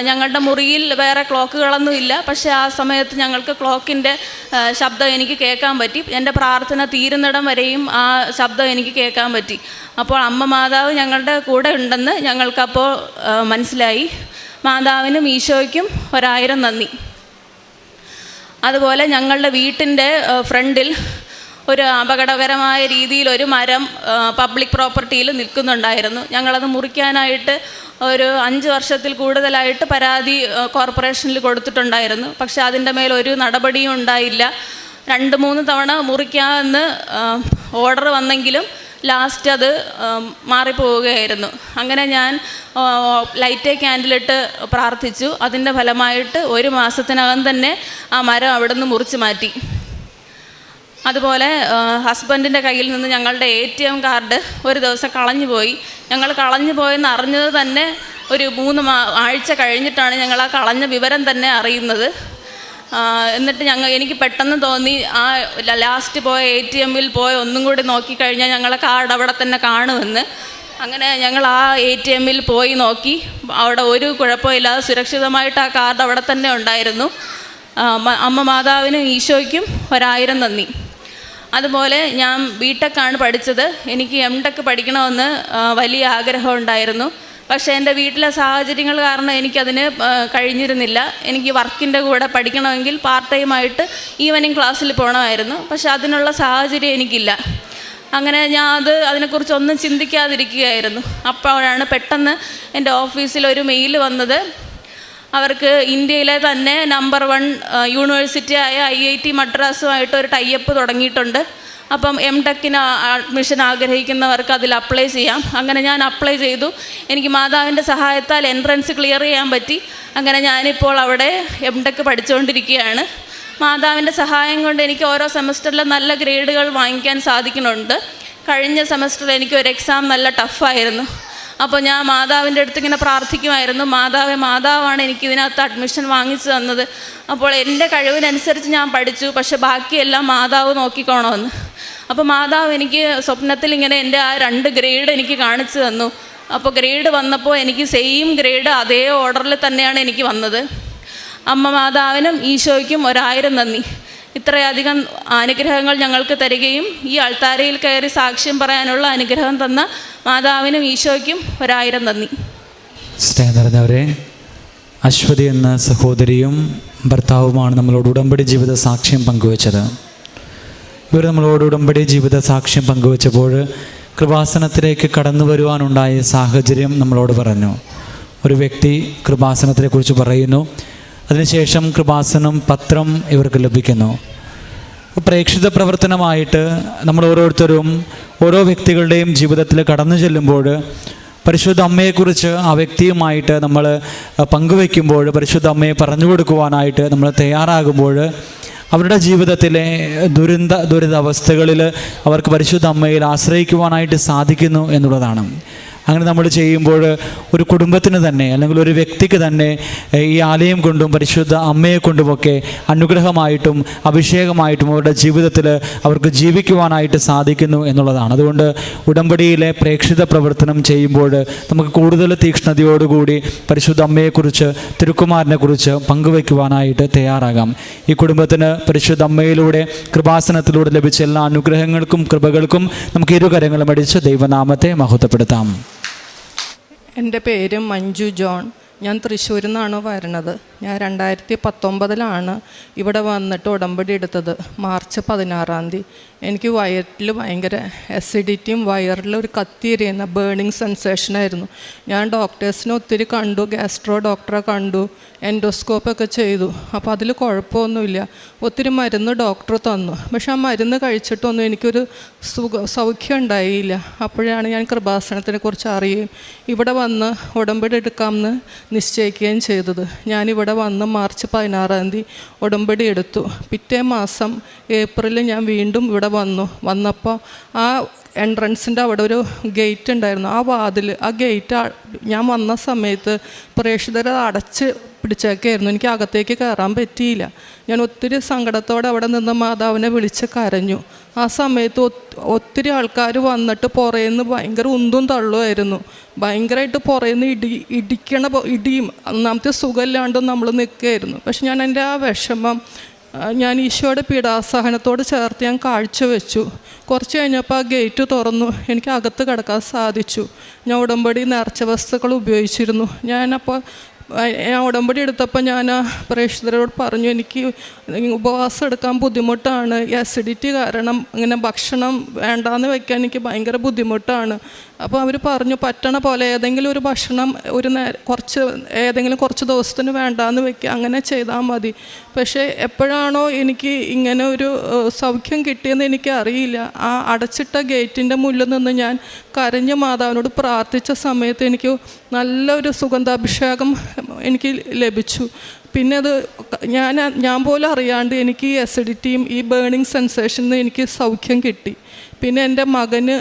ഞങ്ങളുടെ മുറിയിൽ വേറെ ക്ലോക്കുകളൊന്നുമില്ല. പക്ഷേ ആ സമയത്ത് ഞങ്ങൾക്ക് ക്ലോക്കിൻ്റെ ശബ്ദം എനിക്ക് കേൾക്കാൻ പറ്റി. എൻ്റെ പ്രാർത്ഥന തീരുന്നിടം വരെയും ആ ശബ്ദം എനിക്ക് കേൾക്കാൻ പറ്റി. അപ്പോൾ അമ്മ മാതാവ് ഞങ്ങളുടെ കൂടെ ഉണ്ടെന്ന് ഞങ്ങൾക്കപ്പോൾ മനസ്സിലായി. മാതാവിനും ഈശോയ്ക്കും 1000 നന്ദി. അതുപോലെ ഞങ്ങളുടെ വീട്ടിൻ്റെ ഫ്രണ്ടിൽ ഒരു അപകടകരമായ രീതിയിൽ ഒരു മരം പബ്ലിക് പ്രോപ്പർട്ടിയിൽ നിൽക്കുന്നുണ്ടായിരുന്നു. ഞങ്ങളത് മുറിക്കാനായിട്ട് ഒരു 5 വർഷത്തിൽ കൂടുതലായിട്ട് പരാതി കോർപ്പറേഷനിൽ കൊടുത്തിട്ടുണ്ടായിരുന്നു. പക്ഷെ അതിൻ്റെ മേലൊരു നടപടിയും ഉണ്ടായില്ല. 2-3 തവണ മുറിക്കാമെന്ന് ഓർഡർ വന്നെങ്കിലും ലാസ്റ്റ് അത് മാറിപ്പോവുകയായിരുന്നു. അങ്ങനെ ഞാൻ ലൈറ്റ് ക്യാൻഡിലിട്ട് പ്രാർത്ഥിച്ചു. അതിൻ്റെ ഫലമായിട്ട് 1 മാസത്തിനകം തന്നെ ആ മരം അവിടെ നിന്ന് മുറിച്ച് മാറ്റി. അതുപോലെ ഹസ്ബൻഡിൻ്റെ കയ്യിൽ നിന്ന് ഞങ്ങളുടെ ATM കാർഡ് ഒരു ദിവസം കളഞ്ഞുപോയി. ഞങ്ങൾ കളഞ്ഞു പോയെന്ന് അറിഞ്ഞത് തന്നെ ഒരു 3 ആഴ്ച കഴിഞ്ഞിട്ടാണ് ഞങ്ങൾ ആ കളഞ്ഞ വിവരം തന്നെ അറിയുന്നത്. എന്നിട്ട് എനിക്ക് പെട്ടെന്ന് തോന്നി ആ ലാസ്റ്റ് പോയ ATM-ൽ പോയി ഒന്നും കൂടി നോക്കിക്കഴിഞ്ഞാൽ ഞങ്ങളെ കാർഡ് അവിടെ തന്നെ കാണുമെന്ന്. അങ്ങനെ ഞങ്ങൾ ആ ATM-ൽ പോയി നോക്കി. അവിടെ ഒരു കുഴപ്പമില്ലാതെ സുരക്ഷിതമായിട്ട് ആ കാർഡ് അവിടെ തന്നെ ഉണ്ടായിരുന്നു. അമ്മ മാതാവിനും ഈശോയ്ക്കും 1000 നന്ദി. അതുപോലെ ഞാൻ BTech പഠിച്ചത്. എനിക്ക് MTech പഠിക്കണമെന്ന് വലിയ ആഗ്രഹം ഉണ്ടായിരുന്നു. പക്ഷേ എൻ്റെ വീട്ടിലെ സാഹചര്യങ്ങൾ കാരണം എനിക്കതിന് കഴിഞ്ഞിരുന്നില്ല. എനിക്ക് വർക്കിൻ്റെ കൂടെ പഠിക്കണമെങ്കിൽ പാർട്ട് ടൈമായിട്ട് ഈവനിങ് ക്ലാസ്സിൽ പോകണമായിരുന്നു. പക്ഷെ അതിനുള്ള സാഹചര്യം എനിക്കില്ല. അങ്ങനെ ഞാൻ അതിനെക്കുറിച്ചൊന്നും ചിന്തിക്കാതിരിക്കുകയായിരുന്നു. അപ്പോഴാണ് പെട്ടെന്ന് എൻ്റെ ഓഫീസിൽ ഒരു മെയിൽ വന്നത്. അവർക്ക് ഇന്ത്യയിലെ തന്നെ നമ്പർ 1 യൂണിവേഴ്സിറ്റിയായ IIT മദ്രാസുമായിട്ട് ഒരു ടൈപ്പ് തുടങ്ങിയിട്ടുണ്ട്. അപ്പം MTechന് അഡ്മിഷൻ ആഗ്രഹിക്കുന്നവർക്ക് അതിൽ അപ്ലൈ ചെയ്യാം. അങ്ങനെ ഞാൻ അപ്ലൈ ചെയ്തു. എനിക്ക് മാതാവിൻ്റെ സഹായത്താൽ എൻട്രൻസ് ക്ലിയർ ചെയ്യാൻ പറ്റി. അങ്ങനെ ഞാനിപ്പോൾ അവിടെ MTech പഠിച്ചുകൊണ്ടിരിക്കുകയാണ്. മാതാവിൻ്റെ സഹായം കൊണ്ട് എനിക്ക് ഓരോ സെമസ്റ്ററിലും നല്ല ഗ്രേഡുകൾ വാങ്ങിക്കാൻ സാധിക്കുന്നുണ്ട്. കഴിഞ്ഞ സെമസ്റ്ററിൽ എനിക്കൊരു എക്സാം നല്ല ടഫായിരുന്നു. അപ്പോൾ ഞാൻ മാതാവിൻ്റെ അടുത്ത് ഇങ്ങനെ പ്രാർത്ഥിക്കുമായിരുന്നു, മാതാവാണ് എനിക്കിതിനകത്ത് അഡ്മിഷൻ വാങ്ങിച്ചു തന്നത്. അപ്പോൾ എൻ്റെ കഴിവിനനുസരിച്ച് ഞാൻ പഠിച്ചു. പക്ഷെ ബാക്കിയെല്ലാം മാതാവ് നോക്കിക്കോണമെന്ന്. അപ്പോൾ മാതാവ് എനിക്ക് സ്വപ്നത്തിൽ ഇങ്ങനെ എൻ്റെ ആ 2 ഗ്രേഡ് എനിക്ക് കാണിച്ചു തന്നു. അപ്പോൾ ഗ്രേഡ് വന്നപ്പോൾ എനിക്ക് സെയിം ഗ്രേഡ് അതേ ഓർഡറിൽ തന്നെയാണ് എനിക്ക് വന്നത്. അമ്മ മാതാവിനും ഈശോയ്ക്കും 1000 നന്ദി. ഇത്രയധികം അനുഗ്രഹങ്ങൾ ഞങ്ങൾക്ക് തരികയും ഈ അൾത്താരയിൽ കയറി സാക്ഷ്യം പറയാനുള്ള അനുഗ്രഹം തന്ന മാതാവിനും ഈശോയ്ക്കും 1000 നന്ദി. സ്നേഹം നിറഞ്ഞവരെ, അശ്വതി എന്ന സഹോദരിയും ഭർത്താവുമാണ് നമ്മളോട് ഉടമ്പടി ജീവിത സാക്ഷ്യം പങ്കുവച്ചത്. ഇവർ നമ്മളോട് ഉടമ്പടി ജീവിത സാക്ഷ്യം പങ്കുവച്ചപ്പോൾ കൃപാസനത്തിലേക്ക് കടന്നു വരുവാനുണ്ടായ സാഹചര്യം നമ്മളോട് പറഞ്ഞു. ഒരു വ്യക്തി കൃപാസനത്തെക്കുറിച്ച് പറയുന്നു. അതിനുശേഷം കൃപാസനം പത്രം ഇവർക്ക് ലഭിക്കുന്നു. പ്രേക്ഷിത പ്രവർത്തനമായിട്ട് നമ്മൾ ഓരോരുത്തരും ഓരോ വ്യക്തികളുടെയും ജീവിതത്തിൽ കടന്നു ചെല്ലുമ്പോൾ പരിശുദ്ധ അമ്മയെക്കുറിച്ച് ആ വ്യക്തിയുമായിട്ട് നമ്മൾ പങ്കുവയ്ക്കുമ്പോൾ, പരിശുദ്ധ അമ്മയെ പറഞ്ഞു കൊടുക്കുവാനായിട്ട് നമ്മൾ തയ്യാറാകുമ്പോൾ അവരുടെ ജീവിതത്തിലെ ദുരിതാവസ്ഥകളിൽ അവർക്ക് പരിശുദ്ധ അമ്മയിൽ ആശ്രയിക്കുവാനായിട്ട് സാധിക്കുന്നു എന്നുള്ളതാണ്. അങ്ങനെ നമ്മൾ ചെയ്യുമ്പോൾ ഒരു കുടുംബത്തിന് തന്നെ അല്ലെങ്കിൽ ഒരു വ്യക്തിക്ക് തന്നെ ഈ ആലയം കൊണ്ടും പരിശുദ്ധ അമ്മയെ കൊണ്ടുമൊക്കെ അനുഗ്രഹമായിട്ടും അഭിഷേകമായിട്ടും അവരുടെ ജീവിതത്തിൽ അവർക്ക് ജീവിക്കുവാനായിട്ട് സാധിക്കുന്നു എന്നുള്ളതാണ്. അതുകൊണ്ട് ഉടമ്പടിയിലെ പ്രേക്ഷിത പ്രവർത്തനം ചെയ്യുമ്പോൾ നമുക്ക് കൂടുതൽ തീക്ഷ്ണതയോടുകൂടി പരിശുദ്ധ അമ്മയെക്കുറിച്ച്, തിരുക്കുമാരനെക്കുറിച്ച് പങ്കുവയ്ക്കുവാനായിട്ട് തയ്യാറാകാം. ഈ കുടുംബത്തിന് പരിശുദ്ധ അമ്മയിലൂടെ, കൃപാസനത്തിലൂടെ ലഭിച്ച എല്ലാ അനുഗ്രഹങ്ങൾക്കും കൃപകൾക്കും നമുക്ക് ഇരുകരങ്ങളും അടിച്ച് ദൈവനാമത്തെ മഹത്വപ്പെടുത്താം. എൻ്റെ പേര് മഞ്ജു ജോൺ. ഞാൻ തൃശ്ശൂരിൽ നിന്നാണ് വരുന്നത്. ഞാൻ 2019 ഇവിടെ വന്നിട്ട് ഉടമ്പടി എടുത്തത്. മാർച്ച് 16 എനിക്ക് വയറ്റിൽ ഭയങ്കര അസിഡിറ്റിയും വയറിലൊരു കത്തിയെരിയുന്ന ബേണിങ് സെൻസേഷനായിരുന്നു. ഞാൻ ഡോക്ടേഴ്സിനെ ഒത്തിരി കണ്ടു, ഗാസ്ട്രോ ഡോക്ടറെ കണ്ടു, എൻഡോസ്കോപ്പൊക്കെ ചെയ്തു. അപ്പോൾ അതിൽ കുഴപ്പമൊന്നുമില്ല. ഒത്തിരി മരുന്ന് ഡോക്ടർ തന്നു. പക്ഷെ ആ മരുന്ന് കഴിച്ചിട്ടൊന്നും എനിക്കൊരു സൗഖ്യം ഉണ്ടായില്ല. അപ്പോഴാണ് ഞാൻ കൃപാസനത്തിനെ കുറിച്ച് അറിയുകയും ഇവിടെ വന്ന് ഉടമ്പടി എടുക്കാമെന്ന് നിശ്ചയിക്കുകയും ചെയ്തത്. ഞാനിവിടെ വന്ന് മാർച്ച് 16 ഉടമ്പടി എടുത്തു. പിറ്റേ മാസം ഏപ്രിൽ ഞാൻ വീണ്ടും ഇവിടെ വന്നപ്പോൾ ആ എൻട്രൻസിൻ്റെ അവിടെ ഒരു ഗേറ്റ് ഉണ്ടായിരുന്നു. ആ ഗേറ്റ് ഞാൻ വന്ന സമയത്ത് പ്രേക്ഷിതരെ അടച്ച് പിടിച്ചേക്കായിരുന്നു. എനിക്ക് അകത്തേക്ക് കയറാൻ പറ്റിയില്ല. ഞാൻ ഒത്തിരി സങ്കടത്തോടെ അവിടെ നിന്ന് മാതാവിനെ വിളിച്ച് കരഞ്ഞു. ആ സമയത്ത് ഒത്തിരി ആൾക്കാർ വന്നിട്ട് പുറയുന്ന ഭയങ്കര ഉന്തും തള്ളുമായിരുന്നു. ഭയങ്കരമായിട്ട് പുറയുന്ന ഇടിയും ഒന്നാമത്തെ സുഖമില്ലാണ്ടും നമ്മൾ നിൽക്കുകയായിരുന്നു. പക്ഷെ ഞാൻ എൻ്റെ ആ വിഷമം ഞാൻ ഈശോയുടെ പീഡാസഹനത്തോട് ചേർത്ത് ഞാൻ കാഴ്ചവെച്ചു. കുറച്ച് കഴിഞ്ഞപ്പോൾ ആ ഗേറ്റ് തുറന്നു, എനിക്ക് അകത്ത് കിടക്കാൻ സാധിച്ചു. ഞാൻ ഉടമ്പടി നേർച്ച വസ്തുക്കൾ ഉപയോഗിച്ചിരുന്നു. ഞാൻ ഉടമ്പടി എടുത്തപ്പോൾ ഞാൻ പ്രേക്ഷിതരോട് പറഞ്ഞു, എനിക്ക് ഉപവാസം എടുക്കാൻ ബുദ്ധിമുട്ടാണ്, അസിഡിറ്റി കാരണം ഇങ്ങനെ ഭക്ഷണം വേണ്ടാന്ന് വെക്കാൻ എനിക്ക് ഭയങ്കര ബുദ്ധിമുട്ടാണ്. അപ്പോൾ അവർ പറഞ്ഞു, പറ്റണ പോലെ ഏതെങ്കിലും ഒരു ഭക്ഷണം കുറച്ച് ദിവസത്തിന് വേണ്ടാന്ന് വെക്കുക, അങ്ങനെ ചെയ്താൽ മതി. പക്ഷേ എപ്പോഴാണോ എനിക്ക് ഇങ്ങനെ ഒരു സൗഖ്യം കിട്ടിയെന്ന് എനിക്ക് അറിയില്ല. ആ അടച്ചിട്ട ഗേറ്റിൻ്റെ മുന്നിൽ നിന്ന് ഞാൻ കരഞ്ഞ് മാതാവിനോട് പ്രാർത്ഥിച്ച സമയത്ത് എനിക്ക് നല്ലൊരു സുഗന്ധാഭിഷേകം എനിക്ക് ലഭിച്ചു. പിന്നെ അത് ഞാൻ പോലും അറിയാണ്ട് എനിക്ക് ഈ അസിഡിറ്റിയും ഈ ബേണിങ് സെൻസേഷനിൽ നിന്ന് എനിക്ക് സൗഖ്യം കിട്ടി. പിന്നെ എൻ്റെ മകന്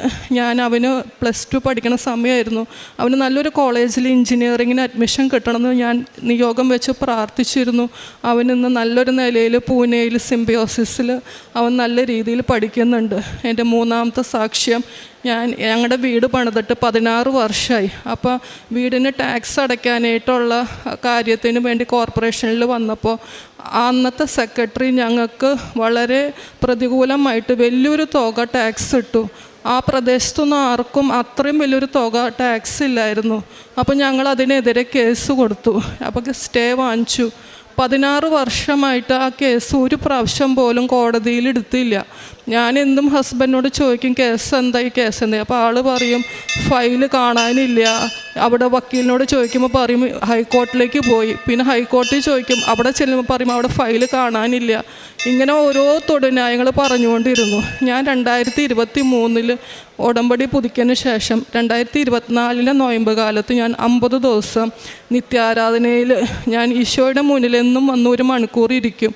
അവന് +2 പഠിക്കുന്ന സമയമായിരുന്നു. അവന് നല്ലൊരു കോളേജിൽ എഞ്ചിനീയറിങ്ങിന് അഡ്മിഷൻ കിട്ടണമെന്ന് ഞാൻ നിയോഗം വെച്ച് പ്രാർത്ഥിച്ചിരുന്നു. അവൻ ഇന്ന് നല്ലൊരു നിലയിൽ പൂനെയിൽ സിംബിയോസിസിൽ അവൻ നല്ല രീതിയിൽ പഠിക്കുന്നുണ്ട്. എൻ്റെ മൂന്നാമത്തെ സാക്ഷ്യം, ഞങ്ങളുടെ വീട് പണിതിട്ട് 16 വർഷമായി. അപ്പോൾ വീടിന് ടാക്സ് അടയ്ക്കാനായിട്ടുള്ള കാര്യത്തിന് വേണ്ടി കോർപ്പറേഷനിൽ വന്നപ്പോൾ അന്നത്തെ സെക്രട്ടറി ഞങ്ങൾക്ക് വളരെ പ്രതികൂലമായിട്ട് വലിയൊരു തുക ടാക്സ് ഇട്ടു. ആ പ്രദേശത്തൊന്നും ആർക്കും അത്രയും വലിയൊരു തുക ടാക്സ് ഇല്ലായിരുന്നു. അപ്പോൾ ഞങ്ങൾ അതിനെതിരെ കേസ് കൊടുത്തു. അപ്പോൾ സ്റ്റേ വാങ്ങിച്ചു. 16 വർഷമായിട്ട് ആ കേസ് ഒരു പ്രാവശ്യം പോലും കോടതിയിൽ എടുത്തില്ല. ഞാൻ എന്തും ഹസ്ബൻഡിനോട് ചോദിക്കും, കേസ് എന്തായി. അപ്പോൾ ആൾ പറയും ഫയല് കാണാനില്ല. അവിടെ വക്കീലിനോട് ചോദിക്കുമ്പോൾ പറയും ഹൈക്കോർട്ടിലേക്ക് പോയി. പിന്നെ ഹൈക്കോടതി ചോദിക്കും, അവിടെ ചെല്ലുമ്പോൾ പറയും അവിടെ ഫയല് കാണാനില്ല. ഇങ്ങനെ ഓരോ തൊടുന്യായങ്ങൾ പറഞ്ഞുകൊണ്ടിരുന്നു. ഞാൻ 2023 ഉടമ്പടി പുതുക്കിയതിന് ശേഷം 2024 നോയമ്പ് കാലത്ത് ഞാൻ 50 ദിവസം നിത്യാരാധനയിൽ ഞാൻ ഈശോയുടെ മുന്നിൽ എന്നും വന്ന് 1 മണിക്കൂർ ഇരിക്കും.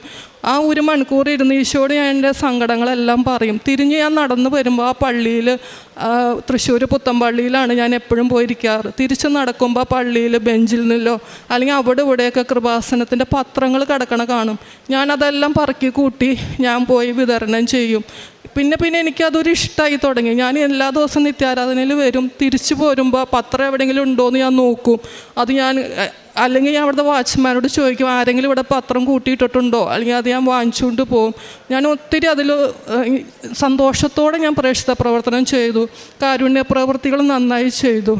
ആ 1 മണിക്കൂർ ഇരുന്ന് ഈശോയോട് ഞാൻ എൻ്റെ സങ്കടങ്ങളെല്ലാം പറയും. തിരിഞ്ഞ് ഞാൻ നടന്നു വരുമ്പോൾ ആ പള്ളിയിൽ, തൃശ്ശൂർ പുത്തമ്പള്ളിയിലാണ് ഞാൻ എപ്പോഴും പോയിരിക്കാറ്. തിരിച്ച് നടക്കുമ്പോൾ ആ പള്ളിയിൽ ബെഞ്ചിൽ നിന്നോ അല്ലെങ്കിൽ അവിടെ ഇവിടെയൊക്കെ കൃപാസനത്തിൻ്റെ പത്രങ്ങൾ കിടക്കണ കാണും. ഞാനതെല്ലാം പറക്കി കൂട്ടി ഞാൻ പോയി വിതരണം ചെയ്യും. പിന്നെ എനിക്കതൊരു ഇഷ്ടമായി തുടങ്ങി. ഞാൻ എല്ലാ ദിവസവും നിത്യാരാധനയിൽ വരും. തിരിച്ചു പോരുമ്പോൾ പത്രം എവിടെയെങ്കിലും ഉണ്ടോ എന്ന് ഞാൻ നോക്കും. അത് അല്ലെങ്കിൽ ഞാൻ അവിടുത്തെ വാച്ച്മാനോട് ചോദിക്കും, ആരെങ്കിലും ഇവിടെ പത്രം കൂട്ടിയിട്ടിട്ടുണ്ടോ, അല്ലെങ്കിൽ അത് ഞാൻ വാങ്ങിച്ചുകൊണ്ട് പോകും. ഞാൻ ഒത്തിരി അതിൽ സന്തോഷത്തോടെ ഞാൻ പ്രേക്ഷിത പ്രവർത്തനം ചെയ്തു. കാരുണ്യ പ്രവൃത്തികൾ നന്നായി ചെയ്തു.